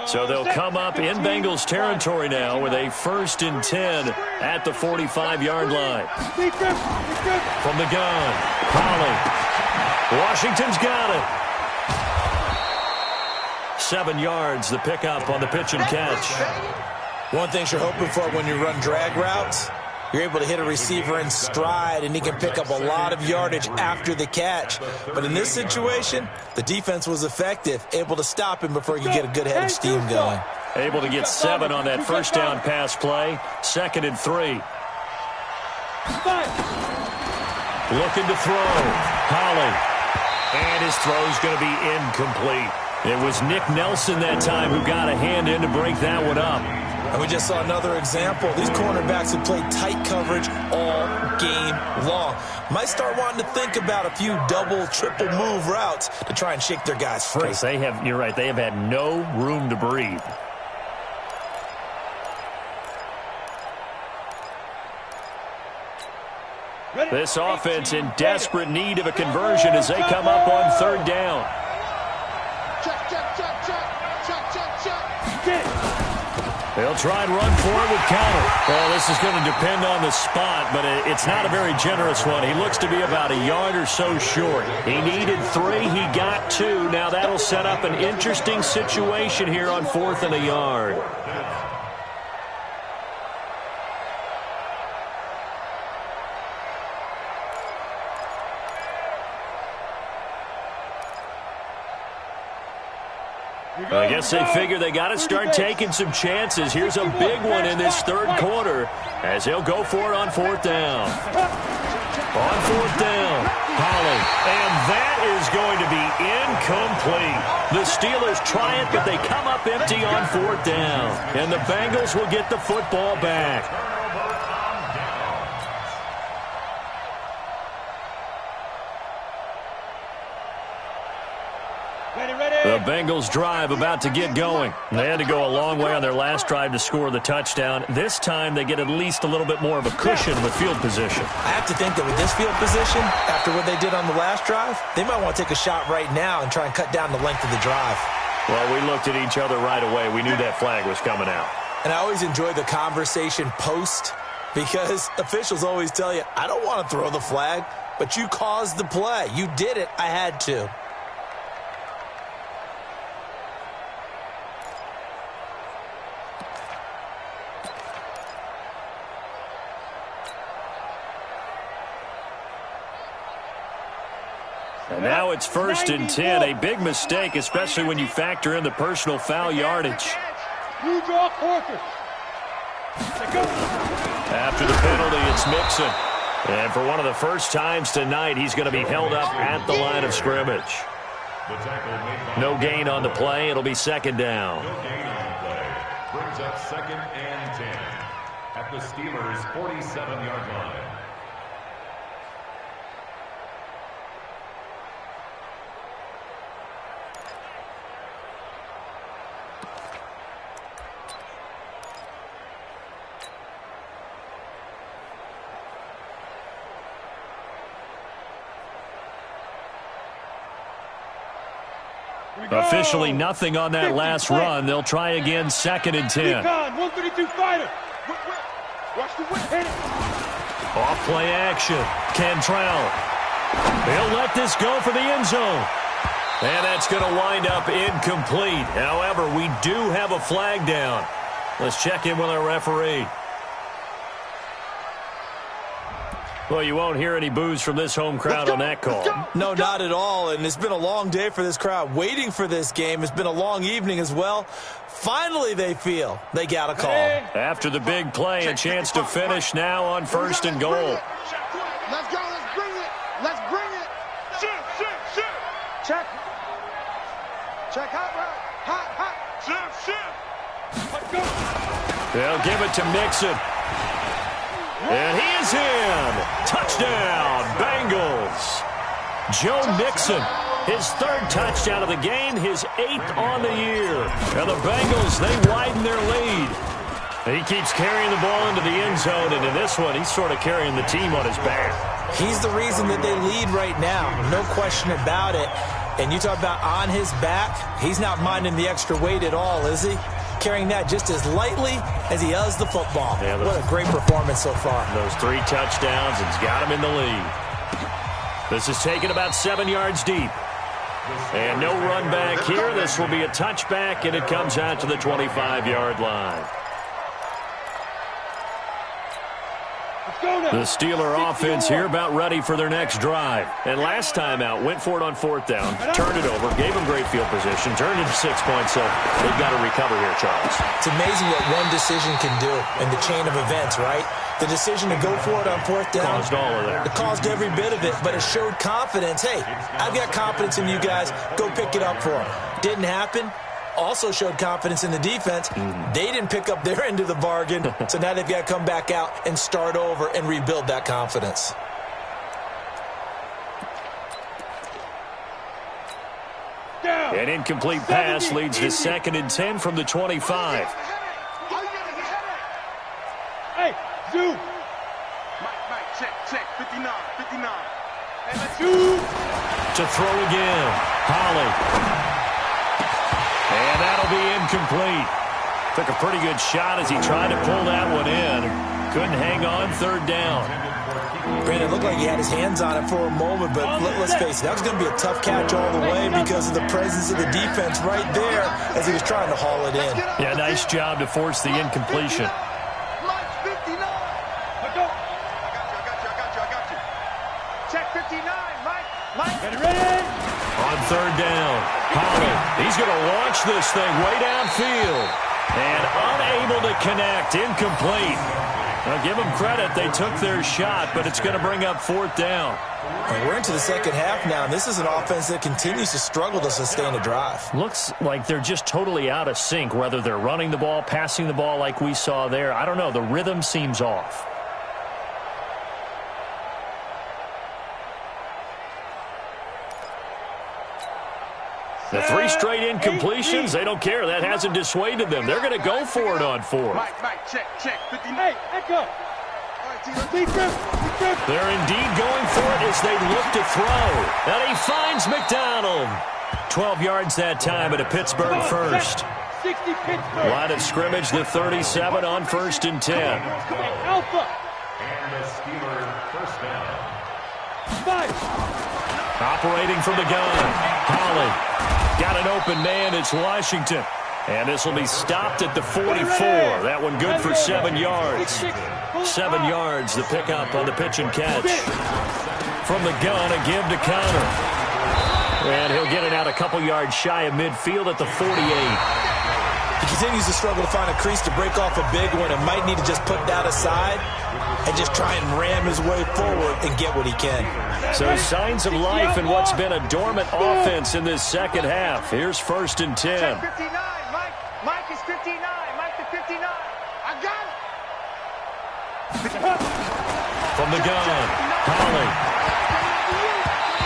Speaker 1: So they'll come up in Bengals territory now with a 1st and 10 at the 45-yard line. From the gun, Holly. Washington's got it. 7 yards, the pickup on the pitch and catch.
Speaker 3: One thing you're hoping for when you run drag routes, you're able to hit a receiver in stride, and he can pick up a lot of yardage after the catch. But in this situation, the defense was effective, able to stop him before he could get a good head of steam going.
Speaker 1: Able to get 7 on that first down pass play. 2nd and 3. Looking to throw. Holly. And his throw's going to be incomplete. It was Nick Nelson that time who got a hand in to break that one up.
Speaker 3: And we just saw another example. These cornerbacks have played tight coverage all game long. Might start wanting to think about a few double, triple move routes to try and shake their guys free.
Speaker 1: They have, you're right, they have had no room to breathe. This offense in desperate need of a conversion as they come up on 3rd down. They'll try and run for it with counter. Well, this is going to depend on the spot, but it's not a very generous one. He looks to be about a yard or so short. He needed 3. He got 2. Now that'll set up an interesting situation here on 4th and a yard. I guess they figure they got to start taking some chances. Here's a big one in this 3rd quarter as he'll go for it on 4th down. On 4th down, Holly. And that is going to be incomplete. The Steelers try it, but they come up empty on 4th down. And the Bengals will get the football back. The Bengals drive about to get going. They had to go a long way on their last drive to score the touchdown. This time they get at least a little bit more of a cushion with field position.
Speaker 3: I have to think that with this field position, after what they did on the last drive, they might want to take a shot right now and try and cut down the length of the drive.
Speaker 1: Well, we looked at each other right away. We knew that flag was coming out.
Speaker 3: And I always enjoy the conversation post because officials always tell you, I don't want to throw the flag, but you caused the play. You did it. I had to.
Speaker 1: And now it's 1st and 10. A big mistake, especially when you factor in the personal foul yardage.
Speaker 5: You draw quarter.
Speaker 1: After the penalty, it's Mixon. And for one of the first times tonight, he's going to be held up at the line of scrimmage. No gain on the play. It'll be 2nd down.
Speaker 4: No gain on the play. Brings up 2nd and 10 at the Steelers' 47-yard line.
Speaker 1: Officially nothing on that last run. They'll try again, 2nd and 10.
Speaker 5: 132 fighter. Watch the whip.
Speaker 1: Off play action. Cantrell. He'll let this go for the end zone. And that's going to wind up incomplete. However, we do have a flag down. Let's check in with our referee. Well, you won't hear any boos from this home crowd on that call.
Speaker 3: No, not at all. And it's been a long day for this crowd waiting for this game. It's been a long evening as well. Finally, they feel they got a call.
Speaker 1: After the big play, a chance to finish now on 1st and goal.
Speaker 2: Let's go. Let's bring it. Let's bring it. Shoot. Check. Check hot route. Hot. Shoot.
Speaker 5: Let's go.
Speaker 1: They'll give it to Mixon. And he is in. Touchdown, Bengals. Joe Mixon, his 3rd touchdown of the game, his 8th on the year. And the Bengals, they widen their lead. He keeps carrying the ball into the end zone, and in this one, he's sort of carrying the team on his back.
Speaker 3: He's the reason that they lead right now. No question about it. And you talk about on his back, he's not minding the extra weight at all, is he? Carrying that just as lightly as he does the football. Yeah, what a great performance so far.
Speaker 1: Those 3 touchdowns, it's got him in the lead. This is taken about 7 yards deep. And no run back here. This will be a touchback, and it comes out to the 25-yard line. The Steeler offense here about ready for their next drive. And last time out, went for it on 4th down, turned it over, gave them great field position, turned into 6 points, so they've got to recover here, Charles.
Speaker 3: It's amazing what one decision can do in the chain of events, right? The decision to go for it on 4th down.
Speaker 1: Caused all of that.
Speaker 3: It caused every bit of it, but it showed confidence. Hey, I've got confidence in you guys. Go pick it up for them. Didn't happen. Also showed confidence in the defense. They didn't pick up their end of the bargain, so now they've got to come back out and start over and rebuild that confidence.
Speaker 1: An incomplete pass leads to 2nd and 10 from the 25.
Speaker 5: Hey, Zoo.
Speaker 2: Mike, check. 59.
Speaker 5: And let's shoot.
Speaker 1: To throw again. Holly. And that'll be incomplete. Took a pretty good shot as he tried to pull that one in. Couldn't hang on, 3rd down.
Speaker 3: Brandon, it looked like he had his hands on it for a moment, but let's face it, that was going to be a tough catch all the way because of the presence of the defense right there as he was trying to haul it in.
Speaker 1: Yeah, nice job to force the incompletion.
Speaker 2: Mike's 59.
Speaker 5: Let's go.
Speaker 2: I got you. Check 59, Mike.
Speaker 5: Get it ready.
Speaker 1: On 3rd down, Holly, he's going to launch this thing way downfield. And unable to connect, incomplete. Now, give them credit, they took their shot, but it's going to bring up 4th down.
Speaker 3: And we're into the 2nd half now, and this is an offense that continues to struggle to sustain a drive.
Speaker 1: Looks like they're just totally out of sync, whether they're running the ball, passing the ball like we saw there. I don't know, the rhythm seems off. The 3 straight incompletions, they don't care. That hasn't dissuaded them. They're going to go for it on 4th.
Speaker 2: Mike, check. 59.
Speaker 5: Hey, echo.
Speaker 1: They're indeed going for it as they look to throw. And he finds McDonald. 12 yards that time at a Pittsburgh first.
Speaker 5: 60 Pittsburgh.
Speaker 1: Line of scrimmage, the 37 on 1st and 10.
Speaker 5: Alpha.
Speaker 4: And the Steelers' 1st down.
Speaker 5: 5.
Speaker 1: Operating from the gun, Holly. Got an open man, it's Washington. And this will be stopped at the 44. That one good for 7 yards. 7 yards, the pickup on the pitch and catch. From the gun, a give to Connor. And he'll get it out a couple yards shy of midfield at the 48.
Speaker 3: He continues to struggle to find a crease to break off a big one and might need to just put that aside and just try and ram his way forward and get what he can.
Speaker 1: So signs of life in what's been a dormant offense in this second half. Here's 1st and 10.
Speaker 2: Check 59. Mike is 59. Mike to 59. I got it.
Speaker 1: From the gun, Holly.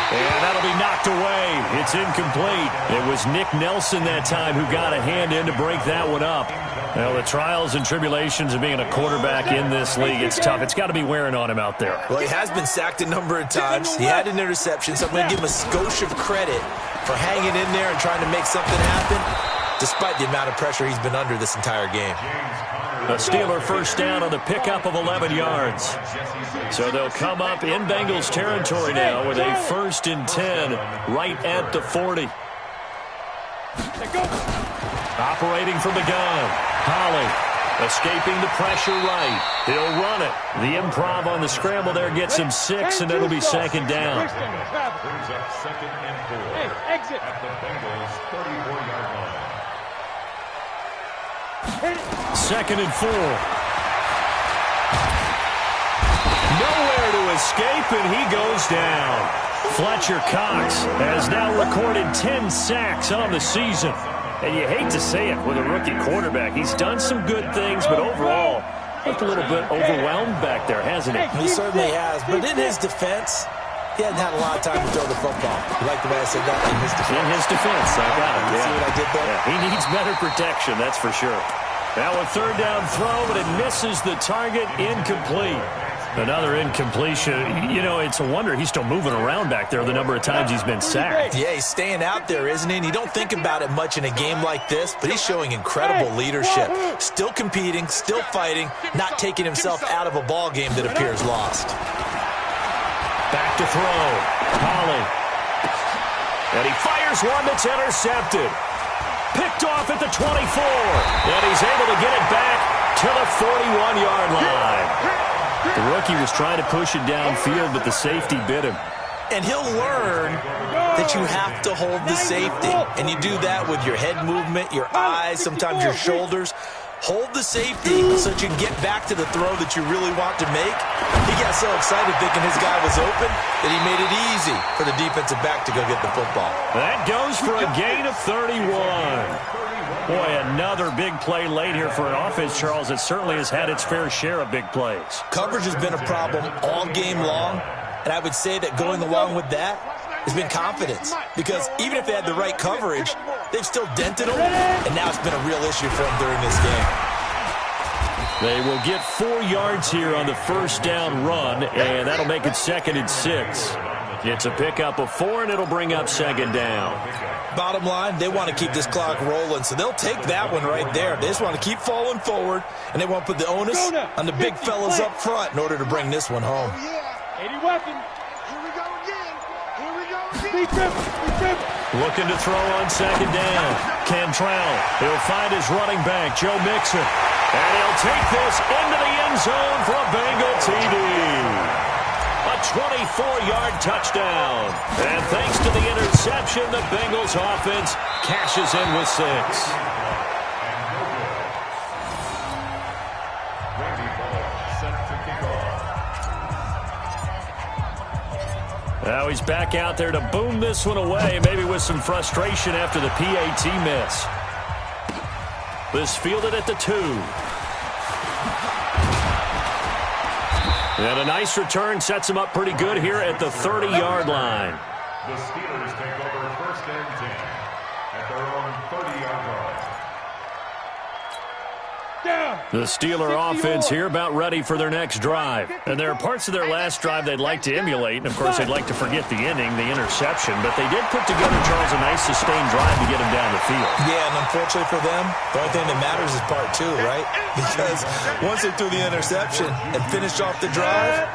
Speaker 1: And that'll be knocked away. It's incomplete. It was Nick Nelson that time who got a hand in to break that one up. Well, the trials and tribulations of being a quarterback in this league, it's tough. It's got to be wearing on him out there.
Speaker 3: Well, he has been sacked a number of times. He had an interception, so I'm going to give him a skosh of credit for hanging in there and trying to make something happen, despite the amount of pressure he's been under this entire game.
Speaker 1: A Steeler first down on the pickup of 11 yards. So they'll come up in Bengals territory now with a 1st and 10 right at the 40. Operating from the gun, Holly escaping the pressure right. He'll run it. The improv on the scramble there gets him 6, and it'll be 2nd down.
Speaker 4: Brings up 2nd and 4 at the Bengals 34-yard line.
Speaker 1: 2nd and 4. Nowhere to escape, and he goes down. Fletcher Cox has now recorded 10 sacks on the season. And you hate to say it with a rookie quarterback. He's done some good things, but overall, looked a little bit overwhelmed back there, hasn't he?
Speaker 3: He certainly has. But in his defense, he hadn't had a lot of time to throw the football. You like the way I said that? In his defense.
Speaker 1: In his defense, I got it.
Speaker 3: You see what I did there?
Speaker 1: Yeah, he needs better protection, that's for sure. Now a 3rd down throw, but it misses the target, incomplete. Another incompletion. You know, it's a wonder he's still moving around back there the number of times he's been sacked.
Speaker 3: Yeah, he's staying out there, isn't he? And you don't think about it much in a game like this, but he's showing incredible leadership. Still competing, still fighting, not taking himself out of a ball game that appears lost.
Speaker 1: Back to throw. Holly. And he fires one that's intercepted. Picked off at the 24. And he's able to get it back to the 41-yard line. The rookie was trying to push it downfield, but the safety bit him.
Speaker 3: And he'll learn that you have to hold the safety. And you do that with your head movement, your eyes, sometimes your shoulders. Hold the safety so that you can get back to the throw that you really want to make. He got so excited thinking his guy was open that he made it easy for the defensive back to go get the football.
Speaker 1: That goes for a gain of 31. Boy, another big play late here for an offense, Charles, that certainly has had its fair share of big plays.
Speaker 3: Coverage has been a problem all game long, and I would say that going along with that has been confidence. Because even if they had the right coverage, they've still dented them, and now it's been a real issue for them during this game.
Speaker 1: They will get 4 yards here on the 1st down run, and that'll make it 2nd and 6. It's a pickup of 4, and it'll bring up 2nd down.
Speaker 3: Bottom line, they want to keep this clock rolling, so they'll take that one right there. They just want to keep falling forward, and they want to put the onus on the big fellas up front in order to bring this one home.
Speaker 5: 80 weapon.
Speaker 2: Here we go again. Here we go again.
Speaker 1: Looking to throw on 2nd down. Cantrell, he'll find his running back, Joe Mixon. And he'll take this into the end zone for a Bengal TD. A 24-yard touchdown. And thanks to the interception, the Bengals offense cashes in with 6. Now he's back out there to boom this one away, maybe with some frustration after the PAT miss. This fielded at the 2. And a nice return sets him up pretty good here at the 30-yard line.
Speaker 4: The Steelers take over 1st and 10 at their own 30-yard line.
Speaker 1: The Steeler offense here about ready for their next drive. And there are parts of their last drive they'd like to emulate. And, of course, they'd like to forget the ending, the interception. But they did put together, Charles, a nice sustained drive to get him down the field.
Speaker 3: Yeah, and unfortunately for them, the only thing that matters is part 2, right? Because once they threw the interception and finished off the drive,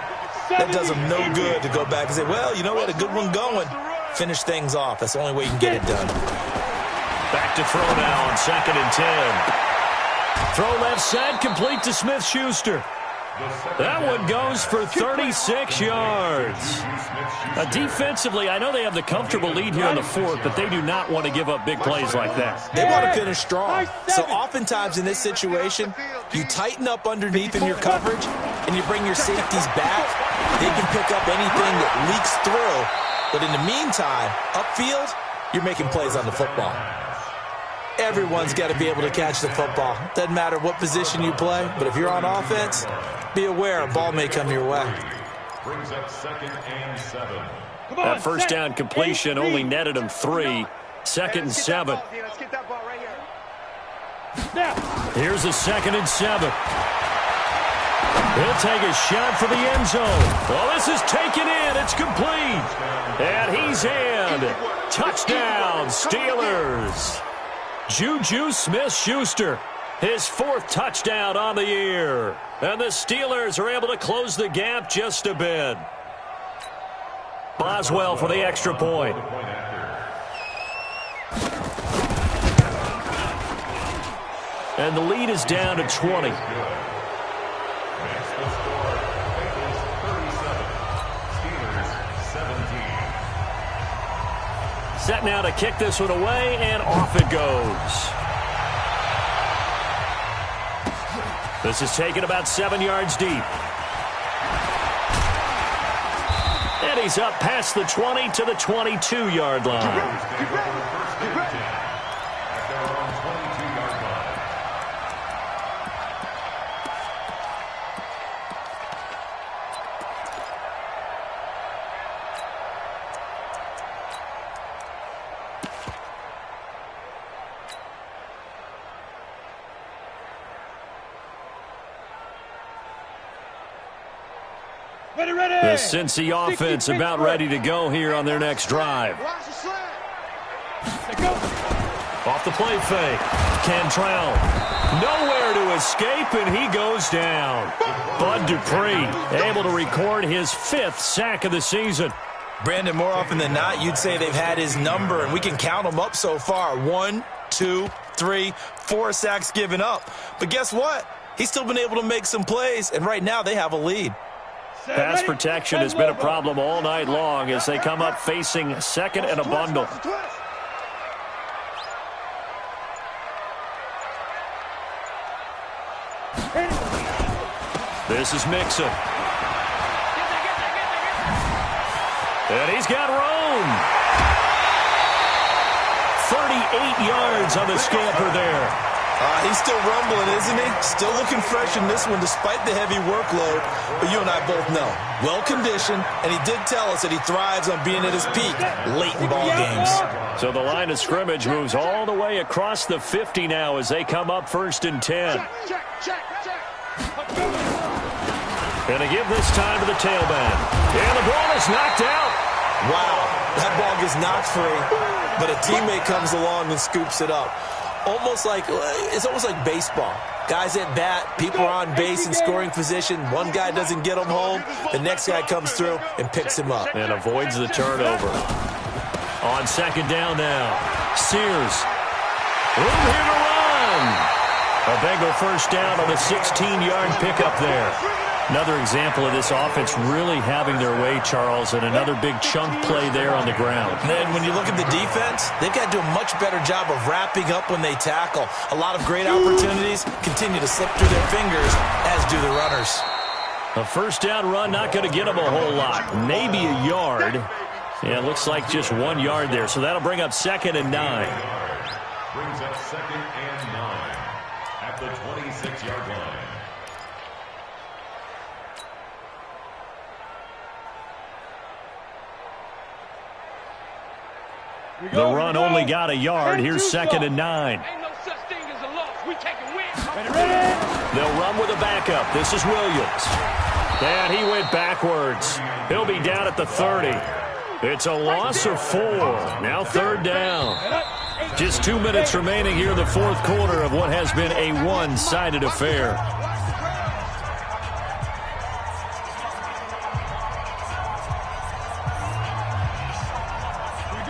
Speaker 3: that does them no good to go back and say, well, you know what, a good one going. Finish things off. That's the only way you can get it done.
Speaker 1: Back to throw now on 2nd and 10. Throw left side, complete to Smith-Schuster. That one goes for 36 yards. Defensively, I know they have the comfortable lead here in the fourth, but they do not want to give up big plays like that.
Speaker 3: They want to finish strong. So oftentimes in this situation, you tighten up underneath in your coverage, and you bring your safeties back. They can pick up anything that leaks through. But in the meantime, upfield, you're making plays on the football. Everyone's got to be able to catch the football. Doesn't matter what position you play, but if you're on offense, be aware a ball may come your way.
Speaker 4: Brings up 2nd and 7.
Speaker 1: That first down completion only netted him 3. 2nd and 7.
Speaker 2: Let's get that ball right here.
Speaker 1: Here's a 2nd and 7. He'll take a shot for the end zone. Well, this is taken in. It's complete. And he's in. Touchdown, Steelers. Juju Smith-Schuster, his 4th touchdown on the year. And the Steelers are able to close the gap just a bit. Boswell for the extra point. And the lead is down to 20. Set now to kick this one away, and off it goes. This is taken about 7 yards deep. And he's up past the 20 to the 22-yard line. The Cincy offense about ready to go here on their next drive. Off the play fake. Cantrell. Nowhere to escape, and he goes down. Bud Dupree able to record his 5th sack of the season.
Speaker 3: Brandon, more often than not, you'd say they've had his number, and we can count them up so far. 1, 2, 3, 4 sacks given up. But guess what? He's still been able to make some plays, and right now they have a lead.
Speaker 1: Pass protection has been a problem all night long as they come up facing 2nd and a bundle. This is Mixon. And he's got room. 38 yards on the scamper there.
Speaker 3: He's still rumbling, isn't he? Still looking fresh in this one despite the heavy workload. But you and I both know, well-conditioned, and he did tell us that he thrives on being at his peak late in ball games.
Speaker 1: So the line of scrimmage moves all the way across the 50 now as they come up 1st and 10. And to give this time to the tailback. And the ball is knocked out.
Speaker 3: Wow, that ball gets knocked free, but a teammate comes along and scoops it up. It's almost like baseball. Guys at bat, people are on base in scoring position. One guy doesn't get him home. The next guy comes through and picks him up.
Speaker 1: And avoids the turnover. On 2nd down now. Sears. Room here to run. A Bengal first down on a 16-yard pickup there. Another example of this offense really having their way, Charles, and another big chunk play there on the ground.
Speaker 3: And then when you look at the defense, they've got to do a much better job of wrapping up when they tackle. A lot of great opportunities continue to slip through their fingers, as do the runners.
Speaker 1: A first down run not going to get them a whole lot. Maybe a yard. Yeah, it looks like just 1 yard there. So that'll bring up 2nd and 9.
Speaker 4: Brings up 2nd and 9 at the 26-yard line.
Speaker 1: The run only got a yard. Here's 2nd and 9.
Speaker 5: Ain't no such thing as a loss. We take a win.
Speaker 1: They'll run with a backup. This is Williams. And he went backwards. He'll be down at the 30. It's a loss of 4. Now 3rd down. Just 2 minutes remaining here in the 4th quarter of what has been a one-sided affair.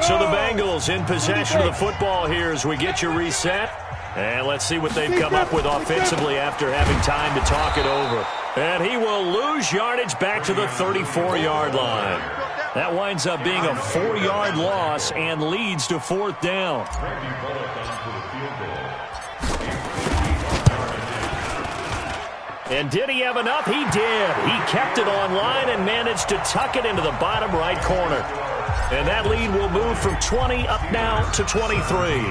Speaker 1: So the Bengals in possession of the football here as we get you reset. And let's see what they've come up with offensively after having time to talk it over. And he will lose yardage back to the 34-yard line. That winds up being a 4-yard loss and leads to 4th down. And did he have enough? He did. He kept it on line and managed to tuck it into the bottom right corner. And that lead will move from 20 up now to 23.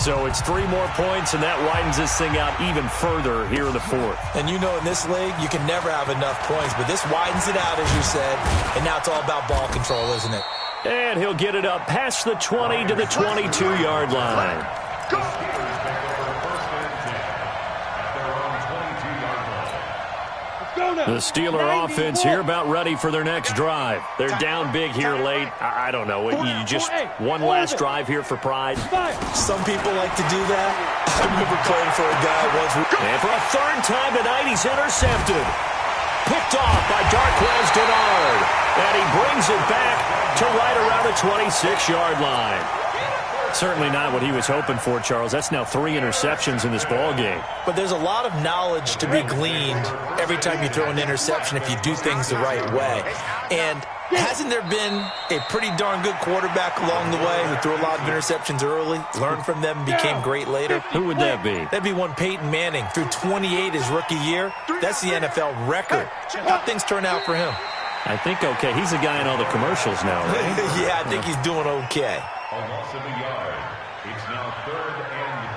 Speaker 1: So it's 3 more points, and that widens this thing out even further here in the 4th.
Speaker 3: And you know in this league, you can never have enough points, but this widens it out, as you said, and now it's all about ball control, isn't it?
Speaker 1: And he'll get it up past the 20 to the 22-yard line. The Steeler offense here about ready for their next drive. They're down big here late. I don't know. You just one last drive here for pride.
Speaker 3: Some people like to do that. I remember playing for a guy once.
Speaker 1: And for a 3rd time tonight, he's intercepted. Picked off by Darqueze Dennard. And he brings it back to right around the 26-yard line. Certainly not what he was hoping for, Charles. That's now 3 interceptions in this ball game.
Speaker 3: But there's a lot of knowledge to be gleaned every time you throw an interception if you do things the right way. And hasn't there been a pretty darn good quarterback along the way who threw a lot of interceptions early, learned from them, and became great later?
Speaker 1: Who would that be?
Speaker 3: That'd be one Peyton Manning. Threw 28 his rookie year. That's the NFL record. How'd things turn out for him?
Speaker 1: I think okay. He's a guy in all the commercials now, right?
Speaker 3: Yeah, I think he's doing okay.
Speaker 4: A loss of a yard. It's now 3rd and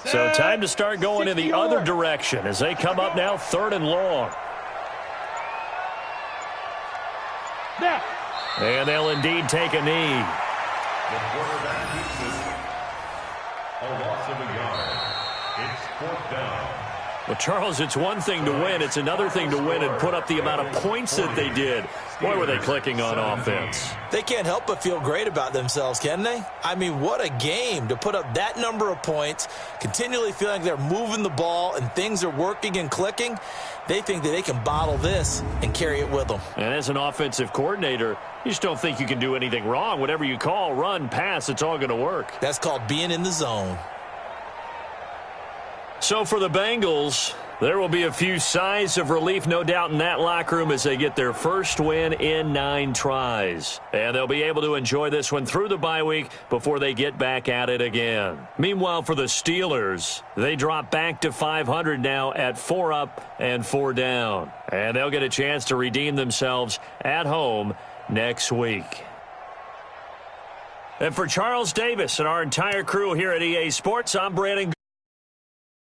Speaker 4: 13.
Speaker 1: So time to start going in the other direction as they come up now 3rd and long. And they'll indeed take a knee.
Speaker 4: The quarterback keeps it. A loss of a yard. It's 4th down.
Speaker 1: Well, Charles, it's one thing to win. It's another thing to win and put up the amount of points that they did. Boy, were they clicking on offense.
Speaker 3: They can't help but feel great about themselves, can they? I mean, what a game to put up that number of points, continually feeling they're moving the ball and things are working and clicking. They think that they can bottle this and carry it with them.
Speaker 1: And as an offensive coordinator, you just don't think you can do anything wrong. Whatever you call, run, pass, it's all going to work.
Speaker 3: That's called being in the zone.
Speaker 1: So for the Bengals, there will be a few sighs of relief, no doubt, in that locker room as they get their first win in 9 tries. And they'll be able to enjoy this one through the bye week before they get back at it again. Meanwhile, for the Steelers, they drop back to 500 now at 4 up and 4 down. And they'll get a chance to redeem themselves at home next week. And for Charles Davis and our entire crew here at EA Sports, I'm Brandon.